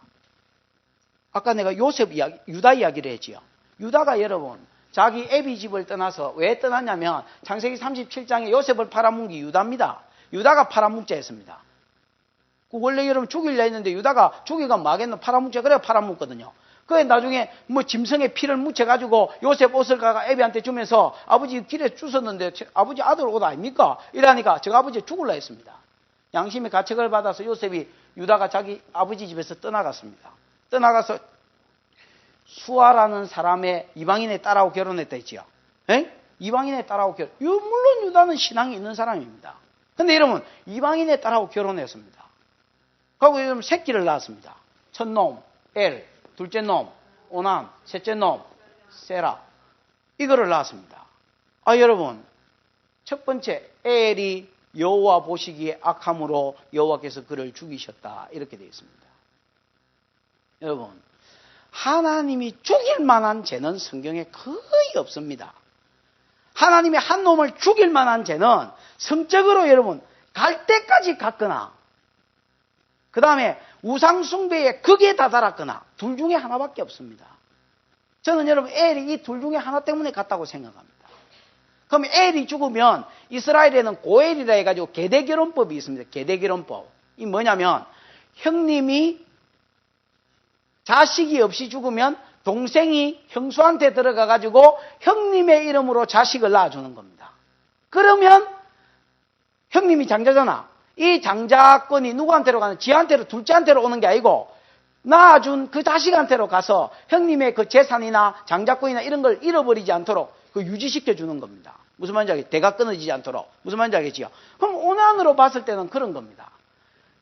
아까 내가 유다 이야기를 했지요. 유다가 여러분 자기 애비 집을 떠나서 왜 떠났냐면 창세기 37장에 요셉을 팔아먹은 게 유다입니다. 유다가 팔아먹자였습니다. 원래 여러분 죽이려 했는데 유다가 죽이가 뭐하겠노? 팔아먹자 그래 팔아먹거든요. 그래 나중에 짐승에 피를 묻혀가지고 요셉 옷을 가가 애비한테 주면서 아버지 길에 주웠는데 아버지 아들 옷 아닙니까? 이러니까 저 아버지 죽을라 했습니다. 양심의 가책을 받아서 유다가 자기 아버지 집에서 떠나갔습니다. 떠나가서 수아라는 사람의 이방인의 딸하고 결혼했다 했지요. 이방인의 딸하고 물론 유다는 신앙이 있는 사람입니다. 근데 여러분 이방인의 딸하고 결혼했습니다. 그리고 여러분 새끼를 낳았습니다. 첫놈 엘, 둘째 놈 오남, 셋째 놈 세라, 이거를 낳았습니다. 여러분 첫 번째 엘이 여호와 보시기에 악함으로 여호와께서 그를 죽이셨다 이렇게 되어 있습니다. 여러분 하나님이 죽일 만한 죄는 성경에 거의 없습니다. 하나님이 한 놈을 죽일 만한 죄는 성적으로 여러분 갈 때까지 갔거나 그 다음에 우상숭배에 극에 다다랐거나 둘 중에 하나밖에 없습니다. 저는 여러분 엘이 이 둘 중에 하나 때문에 갔다고 생각합니다. 그럼 엘이 죽으면 이스라엘에는 고엘이라 해가지고 계대결혼법이 있습니다. 계대결혼법. 이 뭐냐면 형님이 자식이 없이 죽으면 동생이 형수한테 들어가가지고 형님의 이름으로 자식을 낳아주는 겁니다. 그러면 형님이 장자잖아. 이 장자권이 누구한테로 가는? 지한테로, 둘째한테로 오는 게 아니고 낳아준 그 자식한테로 가서 형님의 그 재산이나 장자권이나 이런 걸 잃어버리지 않도록 그 유지시켜 주는 겁니다. 무슨 말인지 알겠지? 대가 끊어지지 않도록. 무슨 말인지 알겠지요? 그럼 오난으로 봤을 때는 그런 겁니다.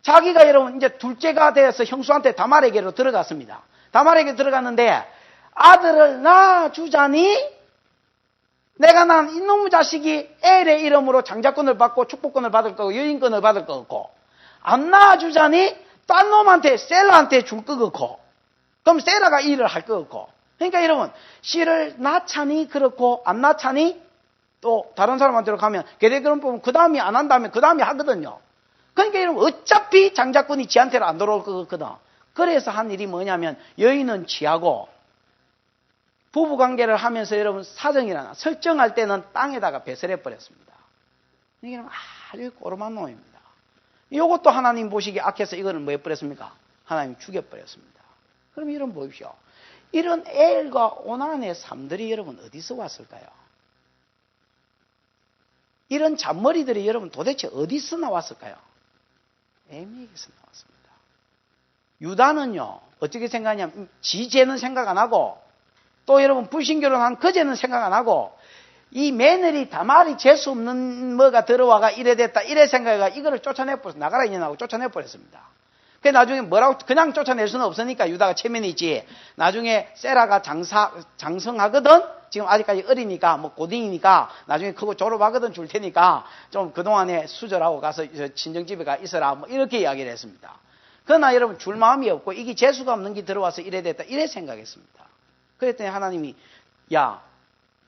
자기가 여러분 이제 둘째가 돼서 형수한테 다말에게로 들어갔습니다. 다말에게 들어갔는데 아들을 낳아주자니 내가 난 이놈의 자식이 엘의 이름으로 장자권을 받고 축복권을 받을 거고 여인권을 받을 거고 안 낳아주자니 딴 놈한테 셀라한테 줄 거고 그럼 셀라가 이 일을 할 거고 그러니까 여러분 씨를 낳자니 그렇고 안 낳자니 또 다른 사람한테로 가면 계획을 보면 그 다음이 안 한다면 그 다음이 하거든요. 그러니까 여러분 어차피 장자권이 지한테로 안 들어올 거거든. 그래서 한 일이 뭐냐면 여인은 지하고 부부관계를 하면서 여러분 사정이라나 설정할 때는 땅에다가 배설해 버렸습니다. 이게 아주 꼬름한 놈입니다. 이것도 하나님 보시기에 악해서 이거는 뭐 해버렸습니까? 하나님 죽여버렸습니다. 그럼 여러분 보십시오. 이런 엘과 오난의 삶들이 여러분 어디서 왔을까요? 이런 잔머리들이 여러분 도대체 어디서 나왔을까요? 에미에게서 나왔습니다. 유다는요 어떻게 생각하냐면 지 죄는 생각 안 하고 또 여러분 불신결혼한 그 죄는 생각 안 하고 이 며느리 다말이 재수 없는 뭐가 들어와가 이래 됐다 이래 생각해가 이거를 쫓아내버렸어. 나가라 이년하고 쫓아내버렸습니다. 그 나중에 뭐라고 그냥 쫓아낼 수는 없으니까 유다가 체면이 있지. 나중에 세라가 장성하거든. 지금 아직까지 어리니까 뭐 고딩이니까 나중에 크고 졸업하거든 줄 테니까 좀 그동안에 수절하고 가서 친정집에 가 있어라 뭐 이렇게 이야기를 했습니다. 그러나 여러분 줄 마음이 없고 이게 재수가 없는 게 들어와서 이래 됐다 이래 생각했습니다. 그랬더니 하나님이 야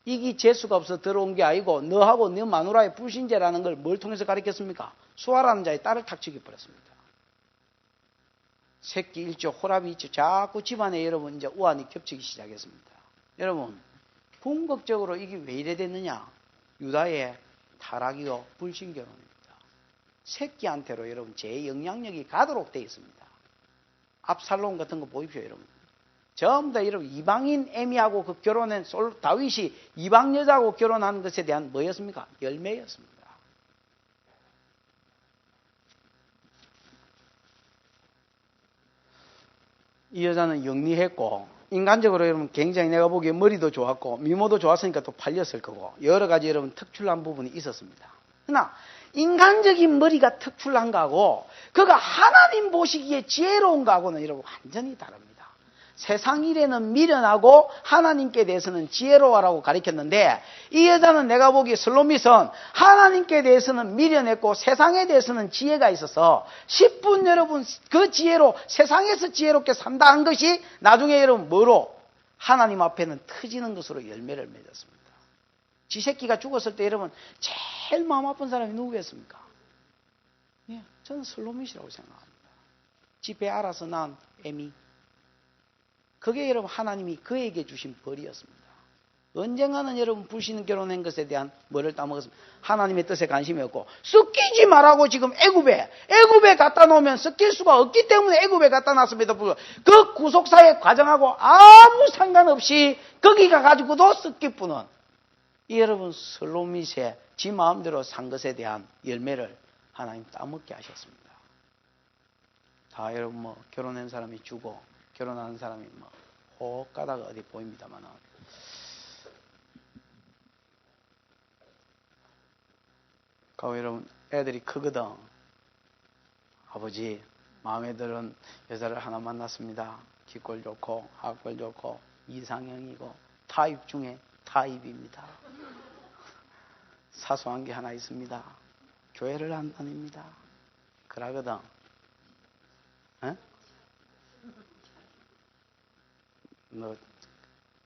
이게 재수가 없어 들어온 게 아니고 너하고 네 마누라의 불신죄라는 걸 뭘 통해서 가르쳤습니까? 수아라는 자의 딸을 탁 죽여버렸습니다. 새끼 일조 호랍이 있죠. 자꾸 집안에 여러분 이제 우환이 겹치기 시작했습니다. 여러분 궁극적으로 이게 왜 이래 됐느냐? 유다의 타락이요 불신결혼입니다. 새끼한테로 여러분 제 영향력이 가도록 되어 있습니다. 압살롬 같은 거 보십시오 여러분. 전부 다 여러분 이방인 에미하고 그 결혼한 다윗이 이방 여자하고 결혼한 것에 대한 뭐였습니까? 열매였습니다. 이 여자는 영리했고 인간적으로 여러분 굉장히 내가 보기에 머리도 좋았고 미모도 좋았으니까 또 팔렸을 거고 여러 가지 여러분 특출난 부분이 있었습니다. 그러나 인간적인 머리가 특출난 거하고 그가 하나님 보시기에 지혜로운 거하고는 여러분 완전히 다릅니다. 세상 일에는 미련하고 하나님께 대해서는 지혜로워라고 가르쳤는데 이 여자는 내가 보기에 슬로밋은 하나님께 대해서는 미련했고 세상에 대해서는 지혜가 있어서 10분 여러분 그 지혜로 세상에서 지혜롭게 산다 한 것이 나중에 여러분 뭐로 하나님 앞에는 터지는 것으로 열매를 맺었습니다. 지 새끼가 죽었을 때 여러분 제일 마음 아픈 사람이 누구였습니까? 예, 저는 슬로밋이라고 생각합니다. 지 배 알아서 낳은 에미. 그게 여러분 하나님이 그에게 주신 벌이었습니다. 언젠가는 여러분 불신 결혼한 것에 대한 뭐를 따먹었습니다. 하나님의 뜻에 관심이 없고 섞이지 말라고 지금 애굽에 갖다 놓으면 섞일 수가 없기 때문에 애굽에 갖다 놨습니다. 그 구속사의 과정하고 아무 상관없이 거기 가가지고도 섞일 뿐은 이 여러분 슬로밋의 지 마음대로 산 것에 대한 열매를 하나님 따먹게 하셨습니다. 다 여러분 뭐 결혼한 사람이 주고 결혼하는 사람이 뭐 혹 가다가 어디 보입니다만 그 여러분 애들이 크거든. 아버지 마음에 드는 여자를 하나 만났습니다. 기꼴 좋고 학벌 좋고 이상형이고 타입 중에 타입입니다. 사소한 게 하나 있습니다. 교회를 안 다닙니다. 그러거든. 에? 뭐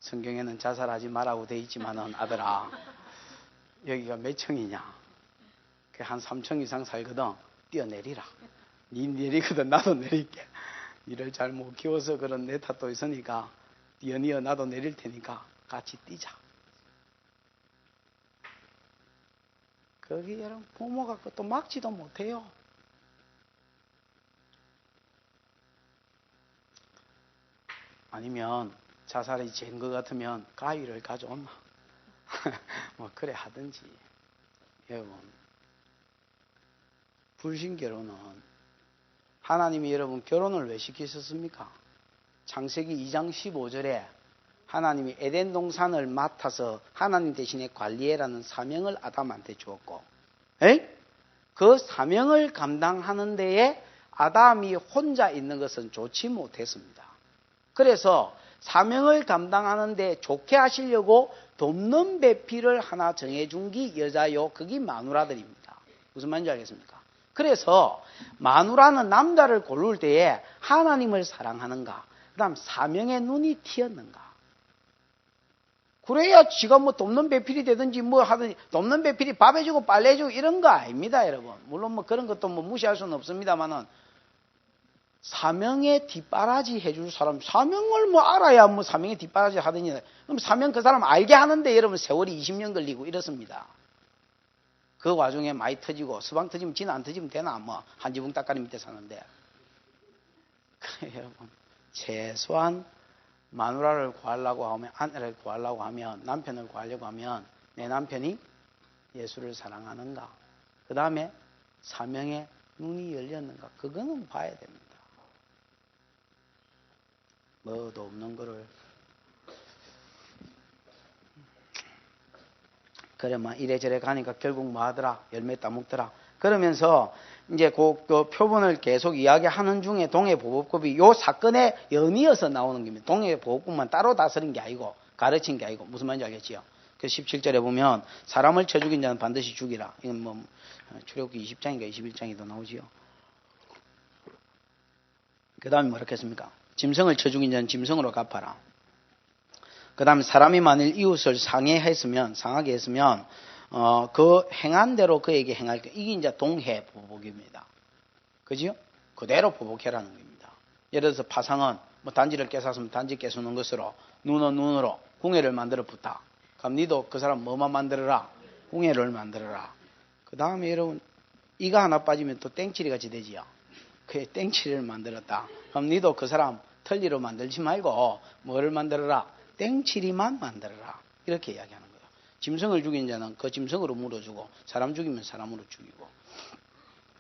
성경에는 자살하지 말라고 돼 있지만은 아들아 여기가 몇 층이냐? 한 3층 이상 살거든. 뛰어내리라. 니 내리거든 나도 내릴게. 니를 잘못 키워서 그런 내 탓도 있으니까 뛰어내어 나도 내릴 테니까 같이 뛰자. 거기 여러분 부모가 그것도 막지도 못해요. 아니면 자살이 된 것 같으면 가위를 가져오나 뭐 그래 하든지. 여러분 불신결혼은 하나님이 여러분 결혼을 왜 시키셨습니까? 창세기 2장 15절에 하나님이 에덴 동산을 맡아서 하나님 대신에 관리해라는 사명을 아담한테 주었고 그 사명을 감당하는 데에 아담이 혼자 있는 것은 좋지 못했습니다. 그래서 사명을 감당하는데 좋게 하시려고 돕는 배필을 하나 정해준 게 여자요. 그게 마누라들입니다. 무슨 말인지 알겠습니까? 그래서 마누라는 남자를 고를 때에 하나님을 사랑하는가, 그 다음 사명의 눈이 튀었는가. 그래야 지가 뭐 돕는 배필이 되든지 뭐 하든지, 돕는 배필이 밥 해주고 빨래 해주고 이런 거 아닙니다, 여러분. 물론 뭐 그런 것도 뭐 무시할 수는 없습니다만은, 사명에 뒷바라지 해줄 사람, 사명을 뭐 알아야 뭐 사명에 뒷바라지 하더니, 그럼 사명 그 사람 알게 하는데 여러분 세월이 20년 걸리고 이렇습니다. 그 와중에 많이 터지고, 서방 터지면 지는 안 터지면 되나, 뭐 한 지붕 따까리 밑에 사는데. 여러분, 최소한 마누라를 구하려고 하면, 아내를 구하려고 하면, 남편을 구하려고 하면 내 남편이 예수를 사랑하는가, 그 다음에 사명에 눈이 열렸는가, 그거는 봐야 됩니다. 뭐도 없는 거를 그래만 이래저래 가니까 결국 뭐 하더라, 열매 따먹더라. 그러면서 이제 그 표본을 계속 이야기하는 중에 동해보복법이 요 사건에 연이어서 나오는 겁니다. 동해보복법만 따로 다스린 게 아니고, 가르친 게 아니고. 무슨 말인지 알겠지요? 그 17절에 보면 사람을 쳐 죽인 자는 반드시 죽이라. 이건 뭐 출애굽기 20장인가 21장에도 나오지요. 그 다음에 뭐라 했습니까? 짐승을 쳐 죽인 자는 짐승으로 갚아라. 그 다음에 사람이 만일 이웃을 상하게 했으면 그 행한 대로 그에게 행할 것. 이게 이제 동해보복입니다. 그지요? 그대로 보복해라는 겁니다. 예를 들어서 파상은 뭐 단지를 깨쌌으면 단지 깨수는 것으로, 눈은 눈으로 궁예를 만들어 붙다. 그럼 니도 그 사람 뭐만 만들어라? 궁예를 만들어라. 그 다음에 여러분, 이가 하나 빠지면 또 땡치리 같이 되지요. 그에 땡치리를 만들었다. 그럼 니도 그 사람 털리로 만들지 말고 뭐를 만들어라? 땡치리만 만들어라. 이렇게 이야기하는 거예요. 짐승을 죽인 자는 그 짐승으로 물어주고, 사람 죽이면 사람으로 죽이고.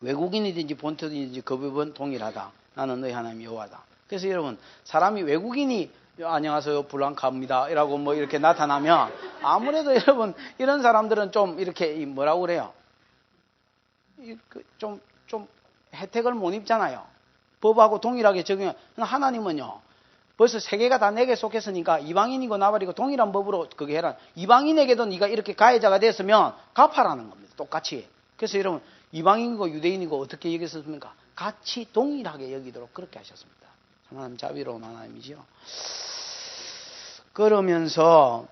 외국인이든지 본토든지 그 부분 동일하다. 나는 너희 하나님 여호와다. 그래서 여러분, 사람이 외국인이 안녕하세요 블랑카입니다 이라고 뭐 이렇게 나타나면, 아무래도 여러분 이런 사람들은 좀 이렇게 뭐라고 그래요? 좀 혜택을 못 입잖아요. 법하고 동일하게 적용해. 하나님은요, 벌써 세계가 다 내게 속했으니까 이방인이고 나발이고 동일한 법으로 그게 해라. 이방인에게도 네가 이렇게 가해자가 됐으면 갚아라는 겁니다. 똑같이. 그래서 여러분, 이방인이고 유대인이고 어떻게 여겼습니까? 같이 동일하게 여기도록 그렇게 하셨습니다. 하나님 자비로운 하나님이죠. 그러면서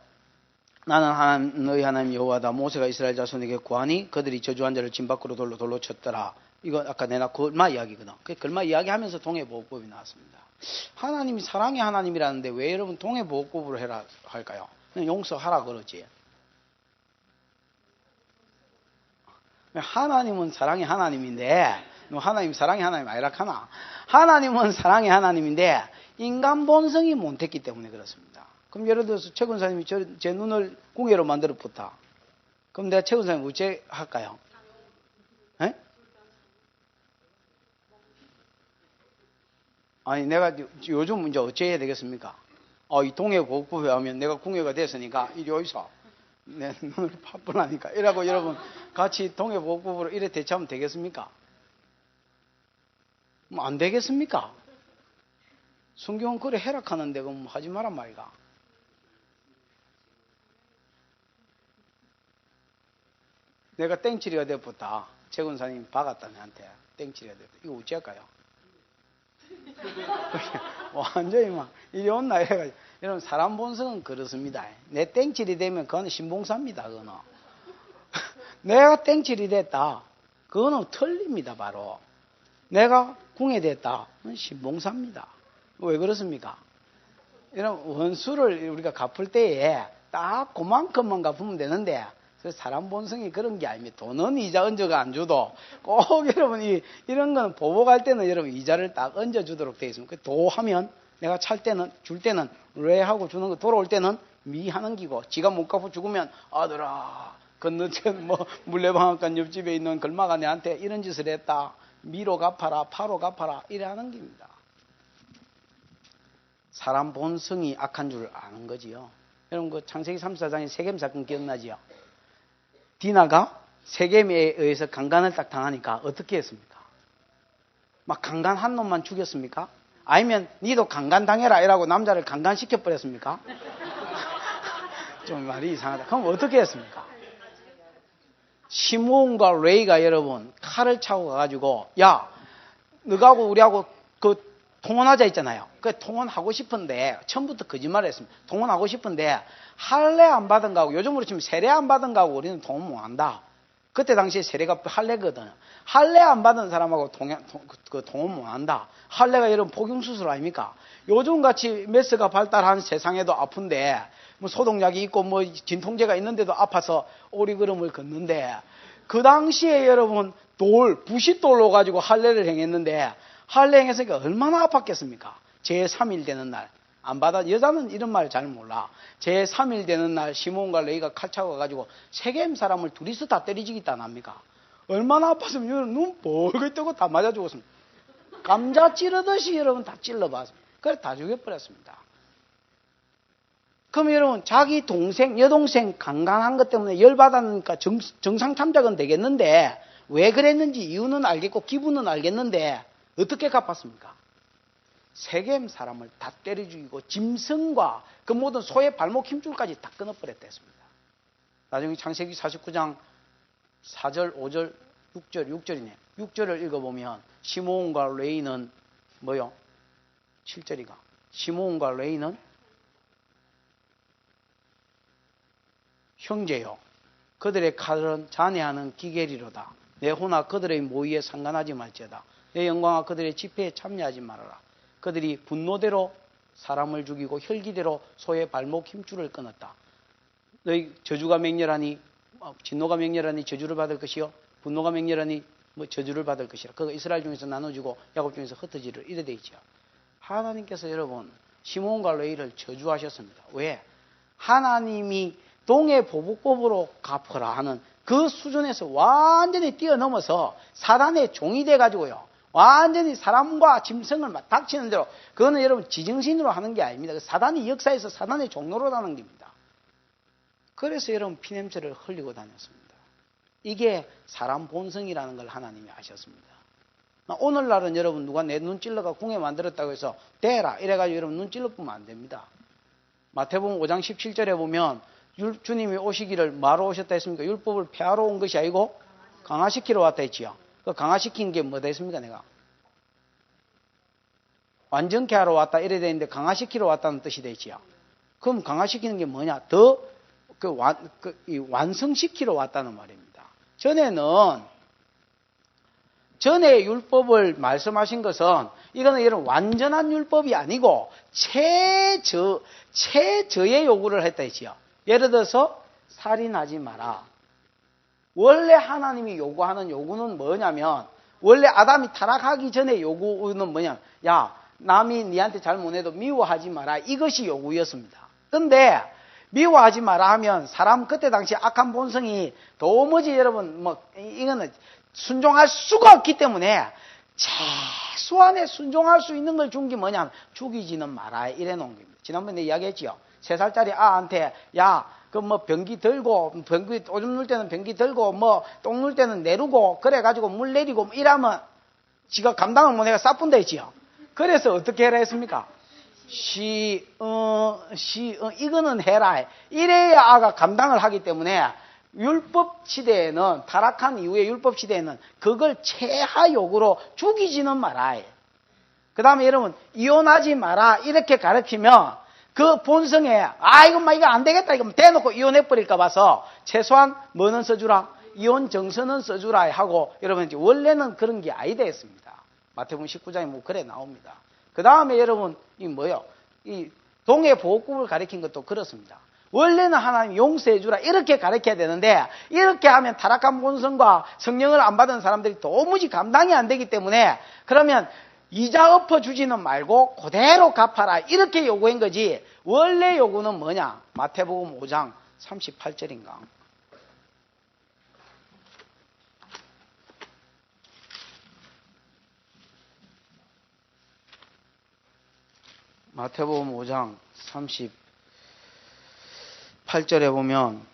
나는 너희 하나님 여호와다. 모세가 이스라엘 자손에게 구하니 그들이 저주한 자를 진 밖으로 돌로 쳤더라. 이거 아까 내가 걸마 이야기거든. 그 걸마 이야기하면서 동해보호법이 나왔습니다. 하나님이 사랑의 하나님이라는데 왜 여러분 동해보호법으로 해라 할까요? 그냥 용서하라 그러지. 하나님은 사랑의 하나님인데, 하나님 사랑의 하나님 아니라 하나. 하나님은 사랑의 하나님인데 인간 본성이 못했기 때문에 그렇습니다. 그럼 예를 들어서 최 권사님이 제 눈을 궁예로 만들어 붙다. 그럼 내가 최 권사님 어째 할까요? 에? 아니 내가 요즘 이제 어째 해야 되겠습니까? 이 동해보호법에 하면 내가 궁예가 됐으니까 이리 오이소. 내 눈을 파뿌라니까 이라고 여러분 같이 동해보호법으로 이래 대처하면 되겠습니까? 뭐 안 되겠습니까? 성경은 그래 해락하는데 그럼 하지 마란 말이가. 내가 땡치리가 되었다. 최 권사님 박았다 내한테. 땡치리가 되었다. 이거 어찌 할까요? 완전히 막 이리 온나 이래가지고. 여러분 사람 본성은 그렇습니다. 내 땡칠이 되면 그거는 신봉사입니다. 그거는. 내가 땡칠이 됐다. 그거는 틀립니다. 바로. 내가 궁예됐다. 그건 신봉사입니다. 왜 그렇습니까? 이런 원수를 우리가 갚을 때에 딱 그만큼만 갚으면 되는데, 사람 본성이 그런 게 아닙니다. 돈은 이자 얹어가 안 줘도 꼭 여러분 이런 건 보복할 때는 여러분 이자를 딱 얹어주도록 되어 있습니다. 도하면 내가 찰 때는 줄 때는 왜 하고 주는 거, 돌아올 때는 미 하는 기고, 지가 못 갚고 죽으면 아들아 건너편 뭐 물레방앗간 옆집에 있는 걸마가 내한테 이런 짓을 했다. 미로 갚아라, 파로 갚아라 이래 하는 겁니다. 사람 본성이 악한 줄 아는 거지요. 여러분 그 창세기 34장의 세겜 사건 기억나지요? 디나가 세겜에 의해서 강간을 딱 당하니까 어떻게 했습니까? 막 강간한 놈만 죽였습니까? 아니면 니도 강간당해라 이라고 남자를 강간시켜버렸습니까? 좀 말이 이상하다. 그럼 어떻게 했습니까? 시몬과 레이가 여러분 칼을 차고 가가지고 야 너하고 우리하고 그 통혼하자 했잖아요. 그 통혼하고 싶은데 처음부터 거짓말을 했습니다. 통혼하고 싶은데 할례 안 받은 거하고 요즘으로 치면 세례 안 받은 거하고 우리는 통혼 못 한다. 그때 당시에 세례가 할례거든요. 할례 안 받은 사람하고 통혼 못 한다. 할례가 여러분 복용수술 아닙니까? 요즘같이 메스가 발달한 세상에도 아픈데 뭐 소독약이 있고 뭐 진통제가 있는데도 아파서 오리걸음을 걷는데 그 당시에 여러분 부싯돌로 가지고 할례를 행했는데 할례 행했으니까 얼마나 아팠겠습니까? 제3일 되는 날 안 받아 여자는 이런 말 잘 몰라. 제3일 되는 날 시몬과 레이가 칼 차고 가지고 세겜 사람을 둘이서 다 때리지겠다 안 합니까? 얼마나 아팠으면 눈 벌겋게 뜨고 다 맞아 죽었습니다. 감자 찌르듯이 여러분 다 찔러봤습니다. 그래서 다 죽여버렸습니다. 그럼 여러분 자기 동생 여동생 강간한 것 때문에 열받았으니까 정상 참작은 되겠는데 왜 그랬는지 이유는 알겠고 기분은 알겠는데 어떻게 갚았습니까? 세겜 사람을 다 때려 죽이고 짐승과 그 모든 소의 발목 힘줄까지 다 끊어버렸댔습니다. 나중에 창세기 49장 4절, 5절, 6절이네. 6절을 읽어보면 시몬과 레이는 뭐요? 7절이가 시몬과 레이는 형제요. 그들의 칼은 잔해하는 기계리로다. 내 호나 그들의 모의에 상관하지 말지어다. 내 영광아 그들의 집회에 참여하지 말아라. 그들이 분노대로 사람을 죽이고 혈기대로 소의 발목 힘줄을 끊었다. 너희 저주가 맹렬하니 진노가 맹렬하니 저주를 받을 것이요 분노가 맹렬하니 뭐 저주를 받을 것이라. 그거 이스라엘 중에서 나눠주고 야곱 중에서 흩어지를 이래 돼 있죠. 하나님께서 여러분 시몬과 레이를 저주하셨습니다. 왜? 하나님이 동해 보복법으로 갚으라 하는 그 수준에서 완전히 뛰어넘어서 사단의 종이 돼가지고요. 완전히 사람과 짐승을 막 닥치는 대로 그거는 여러분 지정신으로 하는 게 아닙니다. 사단이 역사에서 사단의 종로로 하는 겁니다. 그래서 여러분 피냄새를 흘리고 다녔습니다. 이게 사람 본성이라는 걸 하나님이 아셨습니다. 오늘날은 여러분 누가 내 눈 찔러가 궁에 만들었다고 해서 대라 이래가지고 여러분 눈 찔러보면 안 됩니다. 마태복음 5장 17절에 보면 주님이 오시기를 뭐하러 오셨다 했습니까? 율법을 폐하러 온 것이 아니고 강화시키러 왔다 했지요. 그 강화시킨 게 뭐다 했습니까? 내가 완전케 하러 왔다 이래 되는데 강화시키러 왔다는 뜻이 되지요. 그럼 강화시키는 게 뭐냐? 더 완성시키러 왔다는 말입니다. 전에 율법을 말씀하신 것은 이거는 여러분 완전한 율법이 아니고 최저의 요구를 했다 했지요. 예를 들어서 살인하지 마라. 원래 하나님이 요구하는 요구는 뭐냐면 원래 아담이 타락하기 전에 요구는 뭐냐? 야, 남이 니한테 잘못해도 미워하지 마라. 이것이 요구였습니다. 근데 미워하지 마라 하면 사람 그때 당시 악한 본성이 도무지 여러분 이거는 순종할 수가 없기 때문에 최소한의 순종할 수 있는 걸 준 게 뭐냐면 죽이지는 마라 이래 놓은 겁니다. 지난번에 이야기했지요. 3살짜리 아한테 야 그 변기 들고 변기 오줌 눌 때는 변기 들고 똥 눌 때는 내리고 그래 가지고 물 내리고 이러면 지가 감당을 못 해가 싸뿐다 했지요. 그래서 어떻게 해라 했습니까? 이거는 해라. 이래야 아가 감당을 하기 때문에 율법 시대에는 타락한 이후에 율법 시대에는 그걸 최하 요구로 죽이지는 마라. 그 다음에 여러분 이혼하지 마라 이렇게 가르치면 그 본성에 이거 안 되겠다 이거 대놓고 이혼해 버릴까 봐서 최소한 뭐는 써주라 이혼 정서는 써주라 하고 여러분 원래는 그런 게 아니다 했습니다. 마태복음 19장에 그래 나옵니다. 그 다음에 여러분 이 동해 보호법을 가르친 것도 그렇습니다. 원래는 하나님 용서해주라 이렇게 가르쳐야 되는데 이렇게 하면 타락한 본성과 성령을 안 받은 사람들이 도무지 감당이 안 되기 때문에 그러면 이자 엎어주지는 말고 그대로 갚아라 이렇게 요구한 거지 원래 요구는 뭐냐? 마태복음 5장 38절인가? 마태복음 5장 38절에 보면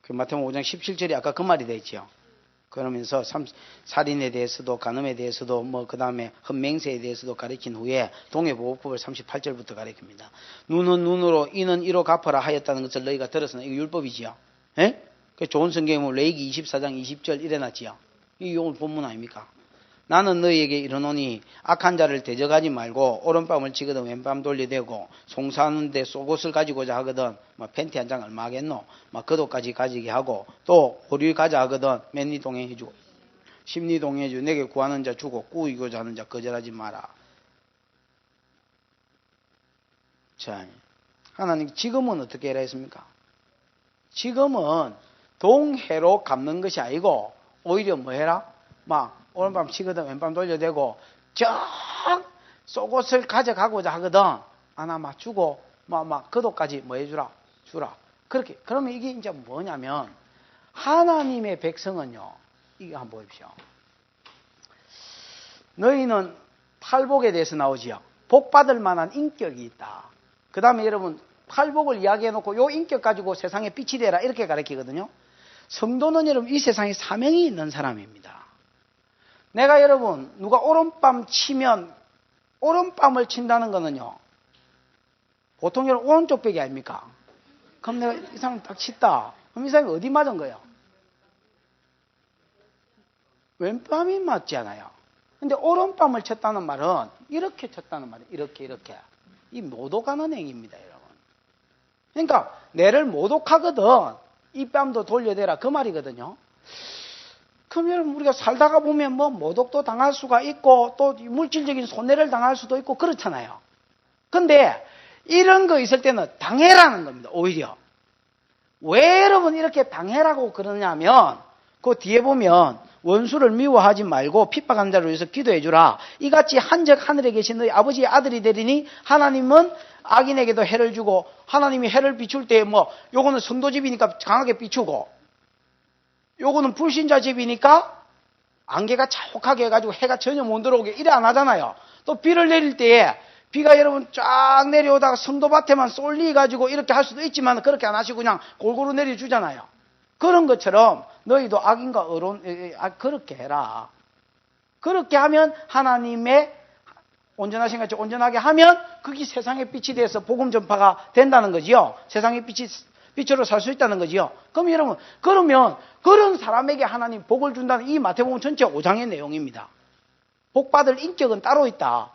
그 마태복음 5장 17절이 아까 그 말이 되죠. 그러면서 살인에 대해서도 간음에 대해서도 뭐 그 다음에 흠맹세에 대해서도 가르친 후에 동해보호법을 38절부터 가르칩니다. 눈은 눈으로 이는 이로 갚아라 하였다는 것을 너희가 들었으나 이거 율법이지요. 예? 그 좋은 성경이면 레위기 24장 20절 이래놨지요. 이게 오늘 본문 아닙니까? 나는 너희에게 이르노니 악한 자를 대적하지 말고 오른밤을 치거든 왼밤 돌려대고 송사하는데 속옷을 가지고자 하거든 막 팬티 한 장 얼마 하겠노? 막 겉옷까지 가지게 하고 또 보리를 가자 하거든 맨니 동행해주고 심리 동행해주고 내게 구하는 자 주고 꾸이고자 하는 자 거절하지 마라. 자, 하나님 지금은 어떻게 해라 했습니까? 지금은 동해로 갚는 것이 아니고 오히려 뭐 해라? 막 오른밤 치거든 왼밤 돌려대고 저 속옷을 가져가고자 하거든 하나 막 주고 막 겉옷까지 뭐 해주라 주라. 그렇게 그러면 이게 이제 뭐냐면 하나님의 백성은요 이거 한번 보십시오. 너희는 팔복에 대해서 나오지요. 복 받을 만한 인격이 있다. 그 다음에 여러분 팔복을 이야기해 놓고 요 인격 가지고 세상에 빛이 되라 이렇게 가르치거든요. 성도는 여러분 이 세상에 사명이 있는 사람입니다. 내가 여러분 누가 오른밤 치면 오른밤을 친다는 거는요 보통 여러분 오른쪽 벽이 아닙니까? 그럼 내가 이 사람 딱 쳤다. 그럼 이 사람이 어디 맞은 거예요? 왼밤이 맞지 않아요. 근데 오른밤을 쳤다는 말은 이렇게 쳤다는 말이에요. 이렇게 이 모독하는 행위입니다 여러분. 그러니까 내를 모독하거든 이 뺨도 돌려대라 그 말이거든요. 그럼 여러분 우리가 살다가 보면 뭐 모독도 당할 수가 있고 또 물질적인 손해를 당할 수도 있고 그렇잖아요. 근데 이런 거 있을 때는 당해라는 겁니다. 오히려. 왜 여러분 이렇게 당해라고 그러냐면 그 뒤에 보면 원수를 미워하지 말고 핍박한 자를 위해서 기도해 주라. 이같이 한적 하늘에 계신 너희 아버지의 아들이 되리니 하나님은 악인에게도 해를 주고 하나님이 해를 비출 때 뭐 요거는 성도 집이니까 강하게 비추고 요거는 불신자 집이니까 안개가 자욱하게 해가지고 해가 전혀 못 들어오게 이래 안 하잖아요. 또 비를 내릴 때에 비가 여러분 쫙 내려오다가 성도밭에만 쏠리가지고 이렇게 할 수도 있지만 그렇게 안 하시고 그냥 골고루 내려주잖아요. 그런 것처럼 너희도 악인과 어론 그렇게 해라. 그렇게 하면 하나님의 온전하신 같이 온전하게 하면 그게 세상의 빛이 돼서 복음 전파가 된다는 거지요. 세상의 빛으로 살 수 있다는 거지요. 그럼 여러분 그러면 그런 사람에게 하나님 복을 준다는 이 마태복음 전체 5장의 내용입니다. 복받을 인격은 따로 있다.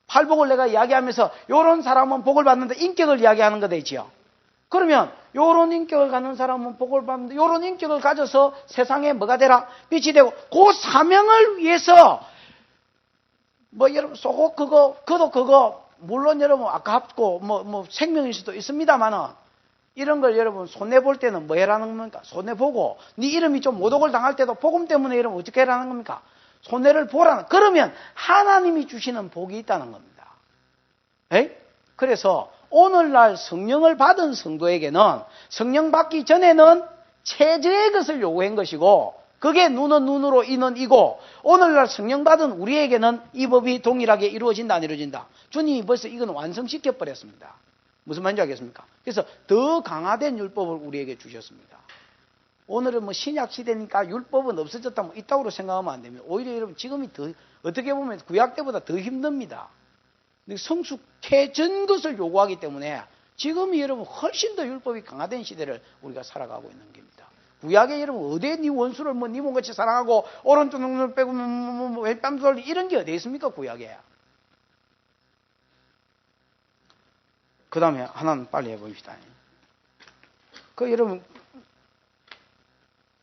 팔복을 내가 이야기하면서 요런 사람은 복을 받는데 인격을 이야기하는 거 되지요. 그러면 요런 인격을 갖는 사람은 복을 받는데 요런 인격을 가져서 세상에 뭐가 되라? 빛이 되고 그 사명을 위해서 뭐 여러분 속옷 그거 겉옷 그거 물론 여러분 아깝고 뭐 생명일 수도 있습니다만은 이런 걸 여러분 손해볼 때는 뭐 해라는 겁니까? 손해보고 네 이름이 좀 모독을 당할 때도 복음 때문에 이러면 어떻게 해라는 겁니까? 손해를 보라는. 그러면 하나님이 주시는 복이 있다는 겁니다. 에이? 그래서 오늘날 성령을 받은 성도에게는 성령 받기 전에는 최저의 것을 요구한 것이고 그게 눈은 눈으로 이는 이고 오늘날 성령 받은 우리에게는 이 법이 동일하게 이루어진다 안 이루어진다. 주님이 벌써 이건 완성시켜 버렸습니다. 무슨 말인지 알겠습니까? 그래서 더 강화된 율법을 우리에게 주셨습니다. 오늘은 뭐 신약 시대니까 율법은 없어졌다 뭐 있다고 생각하면 안 됩니다. 오히려 여러분 지금이 더 어떻게 보면 구약 때보다 더 힘듭니다. 성숙해진 것을 요구하기 때문에 지금이 여러분 훨씬 더 율법이 강화된 시대를 우리가 살아가고 있는 겁니다. 구약에 여러분 어디에 네 원수를 뭐 네 몸같이 사랑하고 오른쪽 눈을 빼고 왼뺨 돌리 이런 게 어디 있습니까 구약에. 그 다음에 하나는 빨리 해봅시다. 그 여러분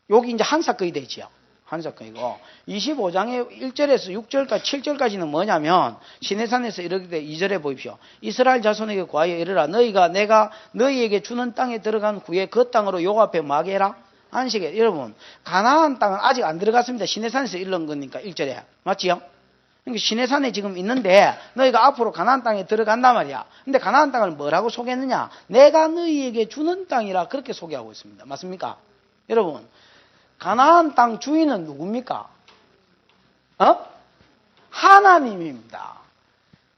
여기 이제 한 사건이 되지요. 한 사건이고 25장의 1절에서 6절까지 7절까지는 뭐냐면 시내산에서 이렇게 2절에 보십시오. 이스라엘 자손에게 구하여 이르라. 너희가 내가 너희에게 주는 땅에 들어간 후에 그 땅으로 요 앞에 뭐하게 해라? 안식에. 여러분 가나안 땅은 아직 안 들어갔습니다. 시내산에서 이른 거니까 1절에 맞지요? 그러니까 시내산에 지금 있는데 너희가 앞으로 가나안 땅에 들어간단 말이야. 근데 가나안 땅을 뭐라고 소개했느냐? 내가 너희에게 주는 땅이라 그렇게 소개하고 있습니다. 맞습니까? 여러분 가나안 땅 주인은 누굽니까? 하나님입니다.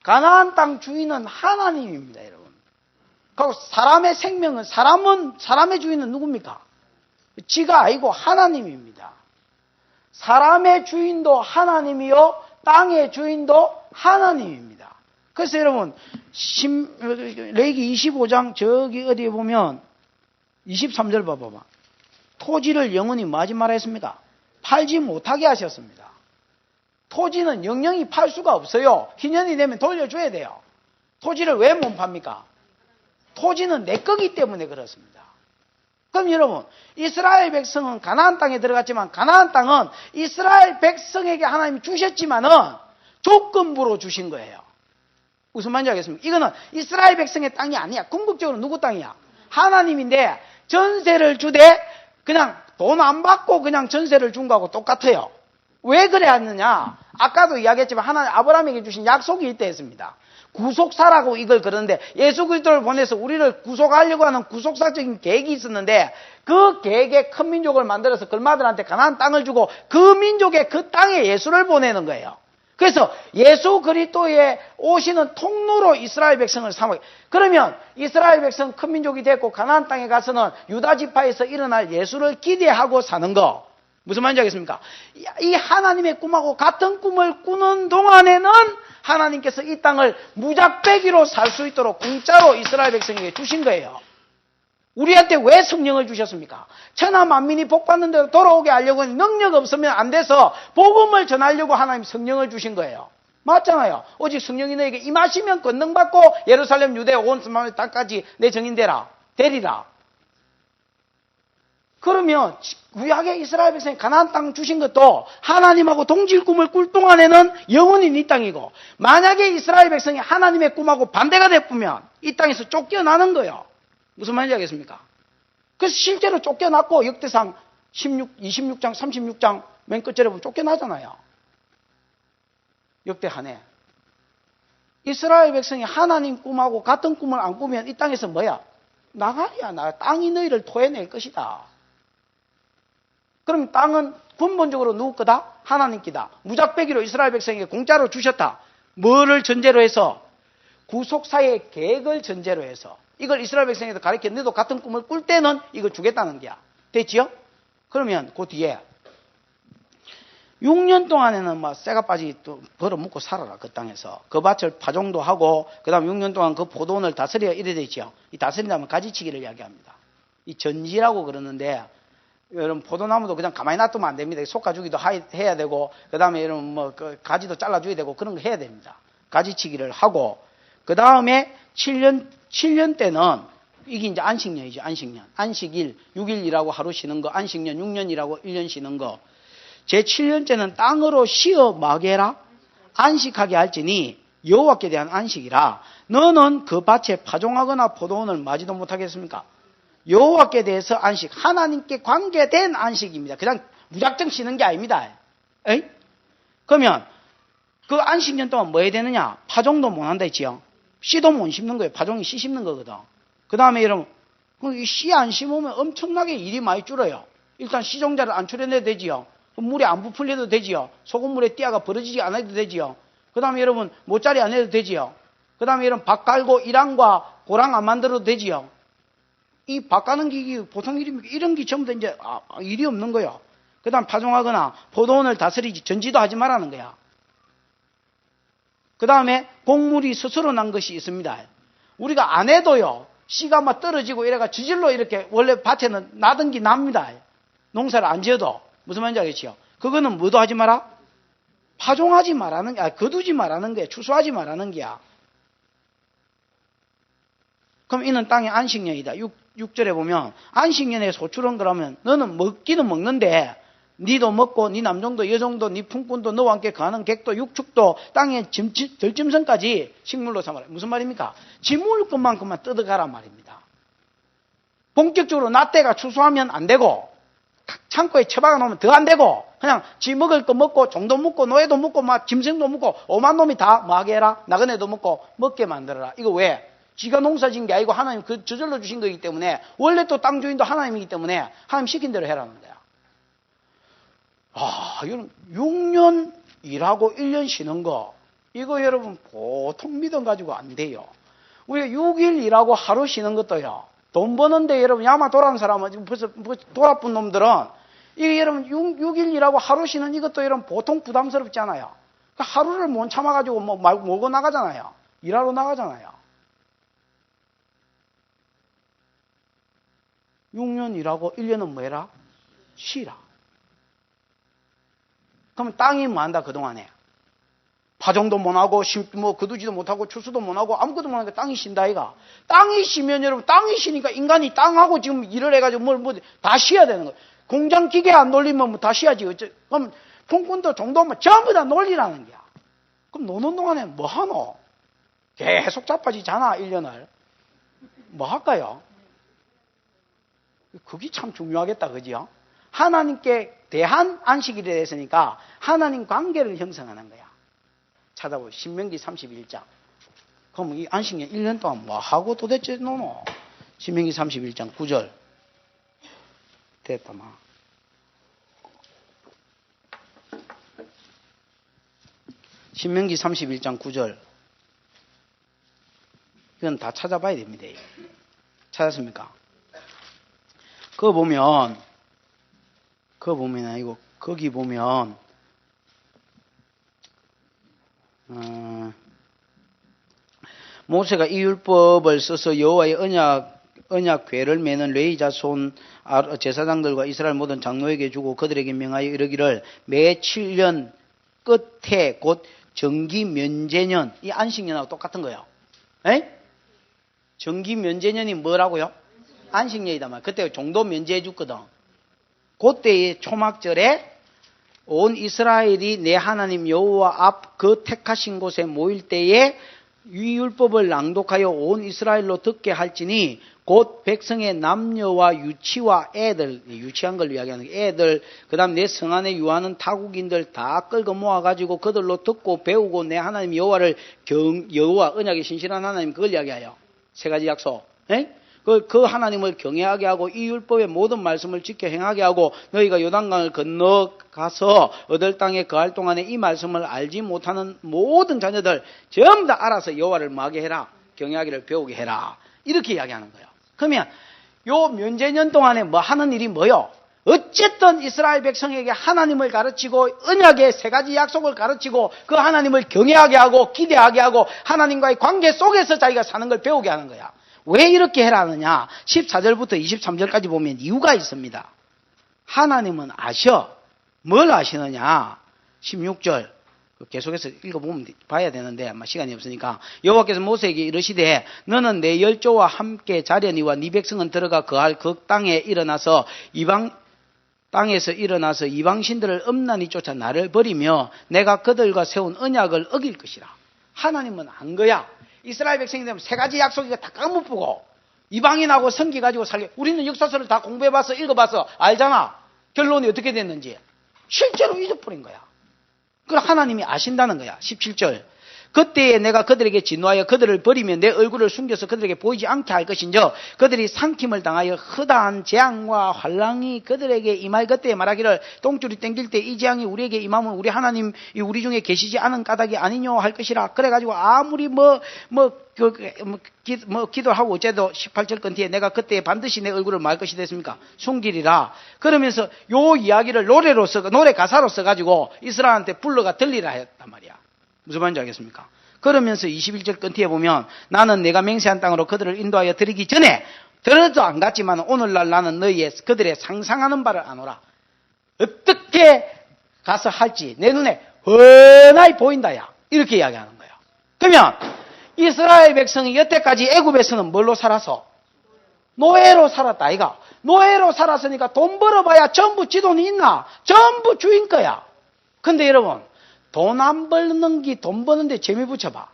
가나안 땅 주인은 하나님입니다, 여러분. 그리고 사람의 생명은, 사람의 주인은 누굽니까? 지가 아니고 하나님입니다. 사람의 주인도 하나님이요, 땅의 주인도 하나님입니다. 그래서 여러분, 레위기 25장 저기 어디에 보면 23절 봐봐. 토지를 영원히 뭐하지 말아 했습니까? 팔지 못하게 하셨습니다. 토지는 영영이 팔 수가 없어요. 희년이 되면 돌려줘야 돼요. 토지를 왜 못 팝니까? 토지는 내 거기 때문에 그렇습니다. 그럼 여러분, 이스라엘 백성은 가나안 땅에 들어갔지만 가나안 땅은 이스라엘 백성에게 하나님이 주셨지만은 조건부로 주신 거예요. 무슨 말인지 알겠습니까? 이거는 이스라엘 백성의 땅이 아니야. 궁극적으로 누구 땅이야? 하나님인데 전세를 주되 그냥 돈 안 받고 그냥 전세를 준 거하고 똑같아요. 왜 그래 하느냐? 아까도 이야기했지만 하나님 아브라함에게 주신 약속이 있다 했습니다. 구속사라고 이걸 그러는데 예수 그리스도를 보내서 우리를 구속하려고 하는 구속사적인 계획이 있었는데 그 계획에 큰 민족을 만들어서 글마들한테 가나안 땅을 주고 그 민족의 그 땅에 예수를 보내는 거예요. 그래서 예수 그리스도의 오시는 통로로 이스라엘 백성을 삼아. 그러면 이스라엘 백성 큰 민족이 됐고 가나안 땅에 가서는 유다 지파에서 일어날 예수를 기대하고 사는 거. 무슨 말인지 알겠습니까? 이 하나님의 꿈하고 같은 꿈을 꾸는 동안에는 하나님께서 이 땅을 무작배기로 살 수 있도록 공짜로 이스라엘 백성에게 주신 거예요. 우리한테 왜 성령을 주셨습니까? 천하 만민이 복받는 대로 돌아오게 하려고 능력 없으면 안 돼서 복음을 전하려고 하나님 성령을 주신 거예요. 맞잖아요. 오직 성령이 너에게 임하시면 권능받고 예루살렘 유대 온 사마리아 땅까지 내 정인 되리라. 그러면 구약의 이스라엘 백성이 가나안 땅 주신 것도 하나님하고 동질 꿈을 꿀 동안에는 영원히 네 땅이고, 만약에 이스라엘 백성이 하나님의 꿈하고 반대가 됐으면 이 땅에서 쫓겨나는 거예요. 무슨 말인지 알겠습니까? 그래서 실제로 쫓겨났고 역대상 26장 36장 맨 끝절에 보면 쫓겨나잖아요. 역대 한 해. 이스라엘 백성이 하나님 꿈하고 같은 꿈을 안 꾸면 이 땅에서 뭐야? 나가야 땅이 너희를 토해낼 것이다. 그럼 땅은 근본적으로 누구 거다? 하나님 거다. 무작배기로 이스라엘 백성에게 공짜로 주셨다. 뭐를 전제로 해서? 구속사의 계획을 전제로 해서. 이걸 이스라엘 백성에게 가르쳐 너도 같은 꿈을 꿀 때는 이거 주겠다는 거야. 됐지요? 그러면 그 뒤에 6년 동안에는 막 쇠가 빠지 또 벌어먹고 살아라. 그 땅에서. 그 밭을 파종도 하고 그 다음 6년 동안 그 포도원을 다스려 이래 되죠. 이 다스린다면 가지치기를 이야기합니다. 이 전지라고 그러는데 여러분 포도나무도 그냥 가만히 놔두면 안 됩니다. 솎아주기도 해야 되고 그 다음에 여러분 뭐 그 가지도 잘라줘야 되고 그런 거 해야 됩니다. 가지치기를 하고 그 다음에 7년 때는 이게 이제 안식년이죠. 안식년. 안식일 6일이라고 하루 쉬는 거, 안식년 6년이라고 1년 쉬는 거. 제 7년째는 땅으로 쉬어 마게라 안식하게 할지니 여호와께 대한 안식이라. 너는 그 밭에 파종하거나 포도원을 마지도 못하겠습니까? 여호와께 대해서 안식, 하나님께 관계된 안식입니다. 그냥 무작정 쉬는 게 아닙니다. 에이? 그러면 그 안식년 동안 뭐 해야 되느냐? 파종도 못 한다 했지요. 씨도 못 심는 거예요. 파종이 씨 심는 거거든. 그 다음에 여러분, 씨 안 심으면 엄청나게 일이 많이 줄어요. 일단 씨종자를 안 출해내도 되지요. 물에 안 부풀려도 되지요. 소금물에 띠아가 벌어지지 않아도 되지요. 그 다음에 여러분, 모짜리 안 해도 되지요. 그 다음에 여러분, 밥 갈고 이랑과 고랑 안 만들어도 되지요. 이 밥 가는 기기 보통 일입니까? 이런 게 전부 다 이제 일이 없는 거예요. 그 다음 파종하거나 포도원을 다스리지 전지도 하지 말라는 거야. 그 다음에 곡물이 스스로 난 것이 있습니다. 우리가 안 해도요, 씨가 막 떨어지고 이래가 저질로 이렇게 원래 밭에는 나던 게 납니다. 농사를 안 지어도. 무슨 말인지 알겠지요? 그거는 뭐도 하지 마라? 파종하지 말라는 게, 거두지 말라는 거야. 추수하지 말라는 게야. 그럼 이는 땅의 안식년이다. 6절에 보면 안식년의 소출은 그러면 너는 먹기는 먹는데 니도 먹고 니 남종도 여종도 니 품꾼도 너와 함께 거하는 객도 육축도 땅의 들짐승까지 식물로 삼아라. 무슨 말입니까? 지 먹을 것만큼만 뜯어가라 말입니다. 본격적으로 나때가 추수하면 안 되고 창고에 처박아 놓으면 더 안 되고 그냥 지 먹을 거 먹고 종도 먹고 노예도 먹고 막 짐승도 먹고 오만 놈이 다 뭐하게 해라? 나그네도 먹고 먹게 만들어라. 이거 왜? 지가 농사 지은 게 아니고 하나님 그 저절로 주신 거기 때문에 원래 또 땅 주인도 하나님이기 때문에 하나님 시킨 대로 해라는 거야. 여러분 6년 일하고 1년 쉬는 거 이거 여러분 보통 믿음 가지고 안 돼요. 우리가 6일 일하고 하루 쉬는 것도요. 돈 버는데 여러분 야마 돌아온 사람은 벌써 돌아쁜 놈들은 이게 여러분 6일 일하고 하루 쉬는 이것도 여러분 보통 부담스럽지 않아요. 그러니까 하루를 못 참아가지고 몰고 나가잖아요. 일하러 나가잖아요. 6년 일하고 1년은 뭐 해라? 쉬라. 그러면 땅이 뭐 한다 그동안에? 파종도 못하고 거두지도 못하고 추수도 못하고 아무것도 못하니까 땅이 쉰다 이가. 땅이 쉬면 여러분 땅이 쉬니까 인간이 땅하고 지금 일을 해가지고 다 쉬어야 되는 거예요. 공장 기계 안 돌리면 뭐 다 쉬어야지. 그럼 풍꾼도 정도면 전부 다 놀리라는 거야. 그럼 노는 동안에 뭐 하노? 계속 자빠지잖아 1년을. 뭐 할까요? 그게 참 중요하겠다 그지요? 하나님께 대한 안식일이 됐으니까 하나님 관계를 형성하는 거야. 찾아보고 신명기 31장. 그럼 이 안식년 1년 동안 뭐 하고 도대체 노노? 신명기 31장 9절. 됐다 마. 신명기 31장 9절. 이건 다 찾아봐야 됩니다. 찾았습니까? 그거 보면 이거 거기 보면 모세가 이 율법을 써서 여호와의 언약궤를 매는 레위 자손 제사장들과 이스라엘 모든 장로에게 주고 그들에게 명하여 이르기를 매 7년 끝에 곧 정기 면제년, 이 안식년하고 똑같은 거예요. 에? 정기 면제년이 뭐라고요? 안식년이다 말. 그때 종도 면제해 줬거든. 그때의 초막절에 온 이스라엘이 내 하나님 여호와 앞 그 택하신 곳에 모일 때에 이 율법을 낭독하여 온 이스라엘로 듣게 할지니 곧 백성의 남녀와 유치와 애들, 유치한 걸 이야기하는 애들, 그 다음 내 성 안에 유하는 타국인들 다 끌고 모아가지고 그들로 듣고 배우고 내 하나님 여호와를 여호와 언약의 신실한 하나님 그걸 이야기해요. 세 가지 약속. 에? 그 하나님을 경외하게 하고 이 율법의 모든 말씀을 지켜 행하게 하고 너희가 요단강을 건너가서 얻을 땅에 거할 동안에 이 말씀을 알지 못하는 모든 자녀들 전부 다 알아서 여호와를 뭐하게 해라? 경외하기를 배우게 해라. 이렇게 이야기하는 거예요. 그러면 요 면제년 동안에 뭐 하는 일이 뭐요? 어쨌든 이스라엘 백성에게 하나님을 가르치고 언약의 세 가지 약속을 가르치고 그 하나님을 경외하게 하고 기대하게 하고 하나님과의 관계 속에서 자기가 사는 걸 배우게 하는 거야. 왜 이렇게 해라 하느냐? 14절부터 23절까지 보면 이유가 있습니다. 하나님은 아셔. 뭘 아시느냐? 16절 계속해서 읽어보면 봐야 되는데 아마 시간이 없으니까 여호와께서 모세에게 이르시되 너는 내 열조와 함께 자려니와 네 백성은 들어가 거할 그 땅에 일어나서 땅에서 일어나서 이방신들을 엄란히 쫓아 나를 버리며 내가 그들과 세운 언약을 어길 것이라. 하나님은 안 거야. 이스라엘 백성이 되면 세 가지 약속이 다 까먹고 이방인하고 성기 가지고 살게. 우리는 역사서를 다 공부해봐서 읽어봐서 알잖아. 결론이 어떻게 됐는지. 실제로 잊어버린 거야. 그걸 하나님이 아신다는 거야. 17절. 그때에 내가 그들에게 진노하여 그들을 버리면 내 얼굴을 숨겨서 그들에게 보이지 않게 할 것인저 그들이 삼킴을 당하여 허다한 재앙과 환랑이 그들에게 임할 그때에 말하기를 똥줄이 땡길 때 이 재앙이 우리에게 임하면 우리 하나님 우리 중에 계시지 않은 까닭이 아니뇨 할 것이라. 그래가지고 아무리 기도하고 어째도 18절 건뒤에 내가 그때에 반드시 내 얼굴을 말 것이 됐습니까? 숨기리라. 그러면서 요 이야기를 노래 가사로 써가지고 이스라엘한테 불러가 들리라 했단 말이야. 무슨 말인지 알겠습니까? 그러면서 21절 끝에 보면 나는 내가 맹세한 땅으로 그들을 인도하여 드리기 전에 들어도 안 갔지만 오늘날 나는 그들의 상상하는 바를 아노라. 어떻게 가서 할지 내 눈에 훤하게 보인다야. 이렇게 이야기하는 거예요. 그러면 이스라엘 백성이 여태까지 애굽에서는 뭘로 살아서? 노예로 살았다 아이가. 노예로 살았으니까 돈 벌어봐야 전부 지 돈이 있나? 전부 주인 거야. 근데 여러분 돈 안 버는 게 돈 버는데 재미 붙여봐.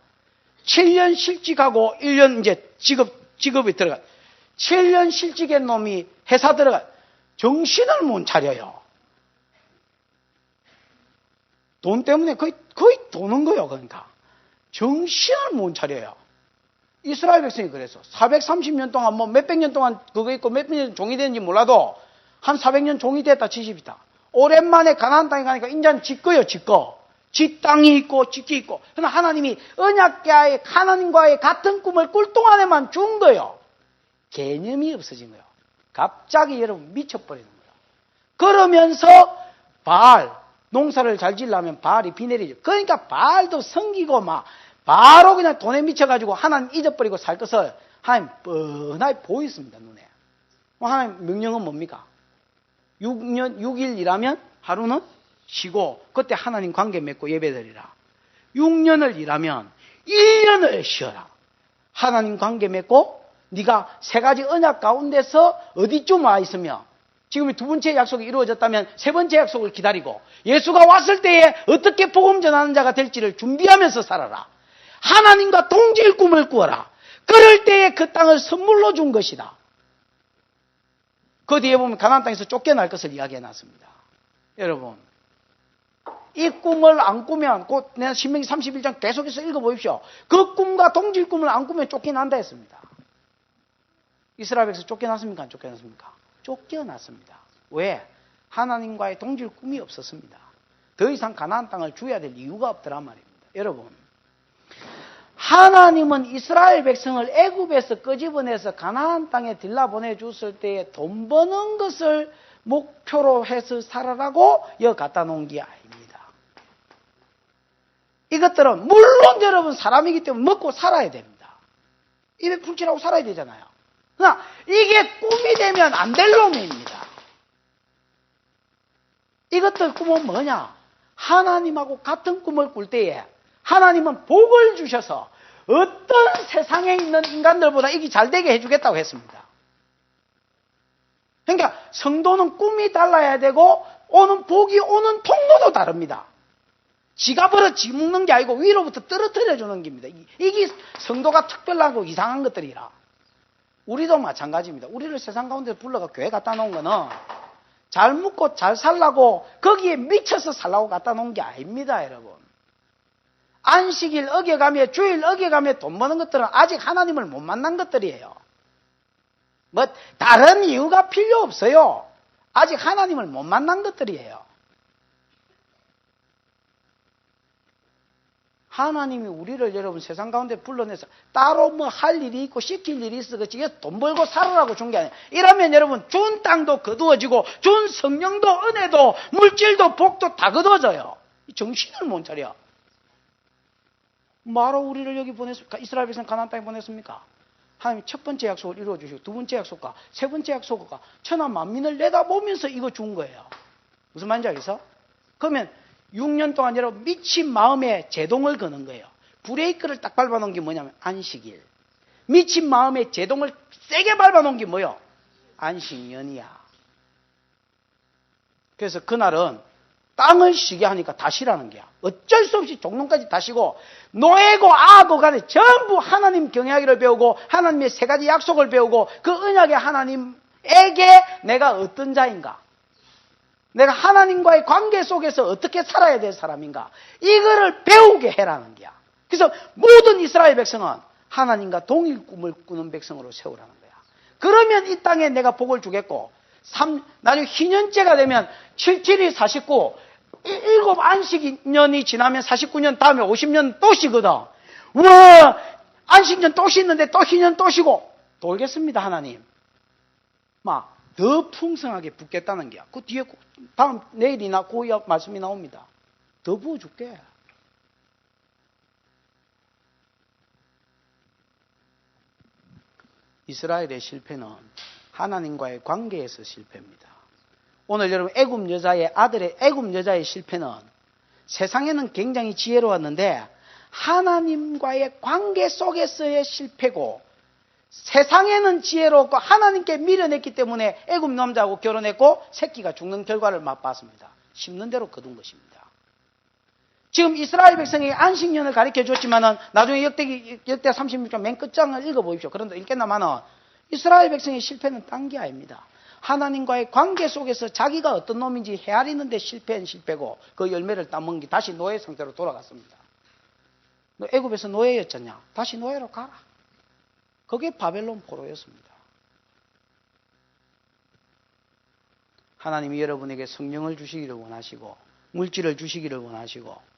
7년 실직하고 1년 이제 직업에 들어가. 7년 실직한 놈이 회사 들어가. 정신을 못 차려요. 돈 때문에 거의 도는 거예요. 그러니까. 정신을 못 차려요. 이스라엘 백성이 그래서 430년 동안 뭐 몇백 년 동안 그거 있고 몇백 년 종이 됐는지 몰라도 한 400년 종이 됐다 치십니다. 오랜만에 가나안 땅에 가니까 인자는 짓거요, 짓거. 지 땅이 있고 집이 있고. 그러나 하나님이 언약궤에 하나님과의 같은 꿈을 꿀 동안에만 준 거예요. 개념이 없어진 거예요. 갑자기 여러분 미쳐버리는 거예요. 그러면서 바알, 농사를 잘 지으려면 바알이 비 내리죠. 그러니까 바알도 섬기고 막 바로 그냥 돈에 미쳐가지고 하나님 잊어버리고 살 것을 하나님 뻔하게 보였습니다. 눈에. 하나님 명령은 뭡니까? 6일 일하면 하루는 쉬고 그때 하나님 관계 맺고 예배드리라. 6년을 일하면 1년을 쉬어라. 하나님 관계 맺고 네가 세 가지 언약 가운데서 어디쯤 와 있으며 지금 두 번째 약속이 이루어졌다면 세 번째 약속을 기다리고 예수가 왔을 때에 어떻게 복음 전하는 자가 될지를 준비하면서 살아라. 하나님과 동질 꿈을 꾸어라. 그럴 때에 그 땅을 선물로 준 것이다. 그 뒤에 보면 가나안 땅에서 쫓겨날 것을 이야기해 놨습니다. 여러분, 이 꿈을 안 꾸면 곧 내가 신명기 31장 계속해서 읽어보십시오. 그 꿈과 동질 꿈을 안 꾸면 쫓겨난다 했습니다. 이스라엘 백성 쫓겨났습니까? 안 쫓겨났습니까? 쫓겨났습니다. 왜? 하나님과의 동질 꿈이 없었습니다. 더 이상 가나안 땅을 주어야 될 이유가 없더란 말입니다. 여러분, 하나님은 이스라엘 백성을 애굽에서 끄집어내서 가나안 땅에 들여보내줬을 때에 돈 버는 것을 목표로 해서 살아라고 여기 갖다 놓은 게 아닙니다. 이것들은 물론 여러분 사람이기 때문에 먹고 살아야 됩니다. 입에 풀칠하고 살아야 되잖아요. 그러나 이게 꿈이 되면 안 될 놈입니다. 이것들 꿈은 뭐냐? 하나님하고 같은 꿈을 꿀 때에 하나님은 복을 주셔서 어떤 세상에 있는 인간들보다 이게 잘 되게 해주겠다고 했습니다. 그러니까 성도는 꿈이 달라야 되고 오는 복이 오는 통로도 다릅니다. 지가 벌어 지 먹는 게 아니고 위로부터 떨어뜨려 주는 겁니다. 이게 성도가 특별하고 이상한 것들이라. 우리도 마찬가지입니다. 우리를 세상 가운데 불러가 교회 갖다 놓은 거는 잘 묵고 잘 살라고 거기에 미쳐서 살라고 갖다 놓은 게 아닙니다, 여러분. 안식일 어겨가며 주일 어겨가며 돈 버는 것들은 아직 하나님을 못 만난 것들이에요. 뭐 다른 이유가 필요 없어요. 아직 하나님을 못 만난 것들이에요. 하나님이 우리를 여러분 세상 가운데 불러내서 따로 뭐 할 일이 있고 시킬 일이 있어 그렇지 돈 벌고 살아라고 준 게 아니에요. 이러면 여러분 준 땅도 거두어지고 준 성령도 은혜도 물질도 복도 다 거두어져요. 정신을 못 차려. 뭐하러 우리를 여기 보냈습니까? 이스라엘 백성 가나안 땅에 보냈습니까? 하나님 첫 번째 약속을 이루어주시고 두 번째 약속과 세 번째 약속과 천하 만민을 내다보면서 이거 준 거예요. 무슨 말인지 알겠어? 그러면 6년 동안 여러분 미친 마음에 제동을 거는 거예요. 브레이크를 딱 밟아놓은 게 뭐냐면 안식일. 미친 마음에 제동을 세게 밟아놓은 게 뭐요? 안식년이야. 그래서 그날은 땅을 쉬게 하니까 다 쉬라는 거야. 어쩔 수 없이 종론까지 다 쉬고 노예고 아고 간에 전부 하나님 경외하기를 배우고 하나님의 세 가지 약속을 배우고 그 언약의 하나님에게 내가 어떤 자인가, 내가 하나님과의 관계 속에서 어떻게 살아야 될 사람인가, 이거를 배우게 해라는 거야. 그래서 모든 이스라엘 백성은 하나님과 동일 꿈을 꾸는 백성으로 세우라는 거야. 그러면 이 땅에 내가 복을 주겠고 나중에 희년째가 되면 77이 49, 7 안식년이 지나면 49년 다음에 50년 또 쉬거든. 와, 안식년 또 쉬는데 또 희년 또 쉬고 돌겠습니다, 하나님. 막 더 풍성하게 붓겠다는 게야. 그 뒤에 다음 내일이나 그 말씀이 나옵니다. 더 부어줄게. 이스라엘의 실패는 하나님과의 관계에서 실패입니다. 오늘 여러분 애굽 여자의 실패는 세상에는 굉장히 지혜로웠는데 하나님과의 관계 속에서의 실패고, 세상에는 지혜롭고 하나님께 미련했기 때문에 애굽 남자하고 결혼했고 새끼가 죽는 결과를 맛봤습니다. 심는 대로 거둔 것입니다. 지금 이스라엘 백성이 안식년을 가르쳐 줬지만은 나중에 역대 36장 맨 끝장을 읽어보십시오. 그런데 읽겠나마는 이스라엘 백성의 실패는 딴 게 아닙니다. 하나님과의 관계 속에서 자기가 어떤 놈인지 헤아리는데 실패는 실패고 그 열매를 따먹은 게 다시 노예 상태로 돌아갔습니다. 너 애굽에서 노예였잖냐? 다시 노예로 가라. 그게 바벨론 포로였습니다. 하나님이 여러분에게 성령을 주시기를 원하시고 물질을 주시기를 원하시고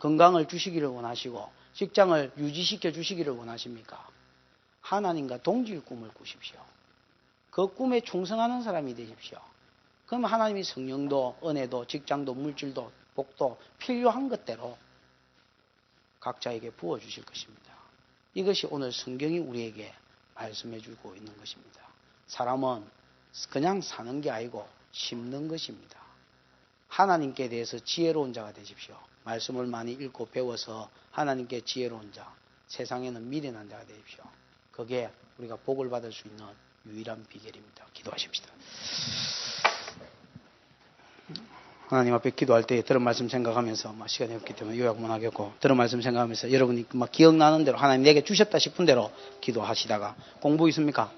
건강을 주시기를 원하시고 직장을 유지시켜 주시기를 원하십니까? 하나님과 동질 꿈을 꾸십시오. 그 꿈에 충성하는 사람이 되십시오. 그럼 하나님이 성령도 은혜도 직장도 물질도 복도 필요한 것대로 각자에게 부어주실 것입니다. 이것이 오늘 성경이 우리에게 말씀해 주고 있는 것입니다. 사람은 그냥 사는 게 아니고 심는 것입니다. 하나님께 대해서 지혜로운 자가 되십시오. 말씀을 많이 읽고 배워서 하나님께 지혜로운 자, 세상에는 미련한 자가 되십시오. 그게 우리가 복을 받을 수 있는 유일한 비결입니다. 기도하십시다. 하나님 앞에 기도할 때 들은 말씀 생각하면서 시간이 없기 때문에 요약만 하겠고 들은 말씀 생각하면서 여러분이 기억나는 대로 하나님 내게 주셨다 싶은 대로 기도하시다가 공부 있습니까?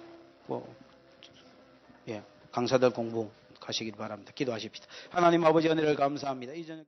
강사들 공부 가시길 바랍니다. 기도하십시다. 하나님 아버지 은혜를 감사합니다. 이전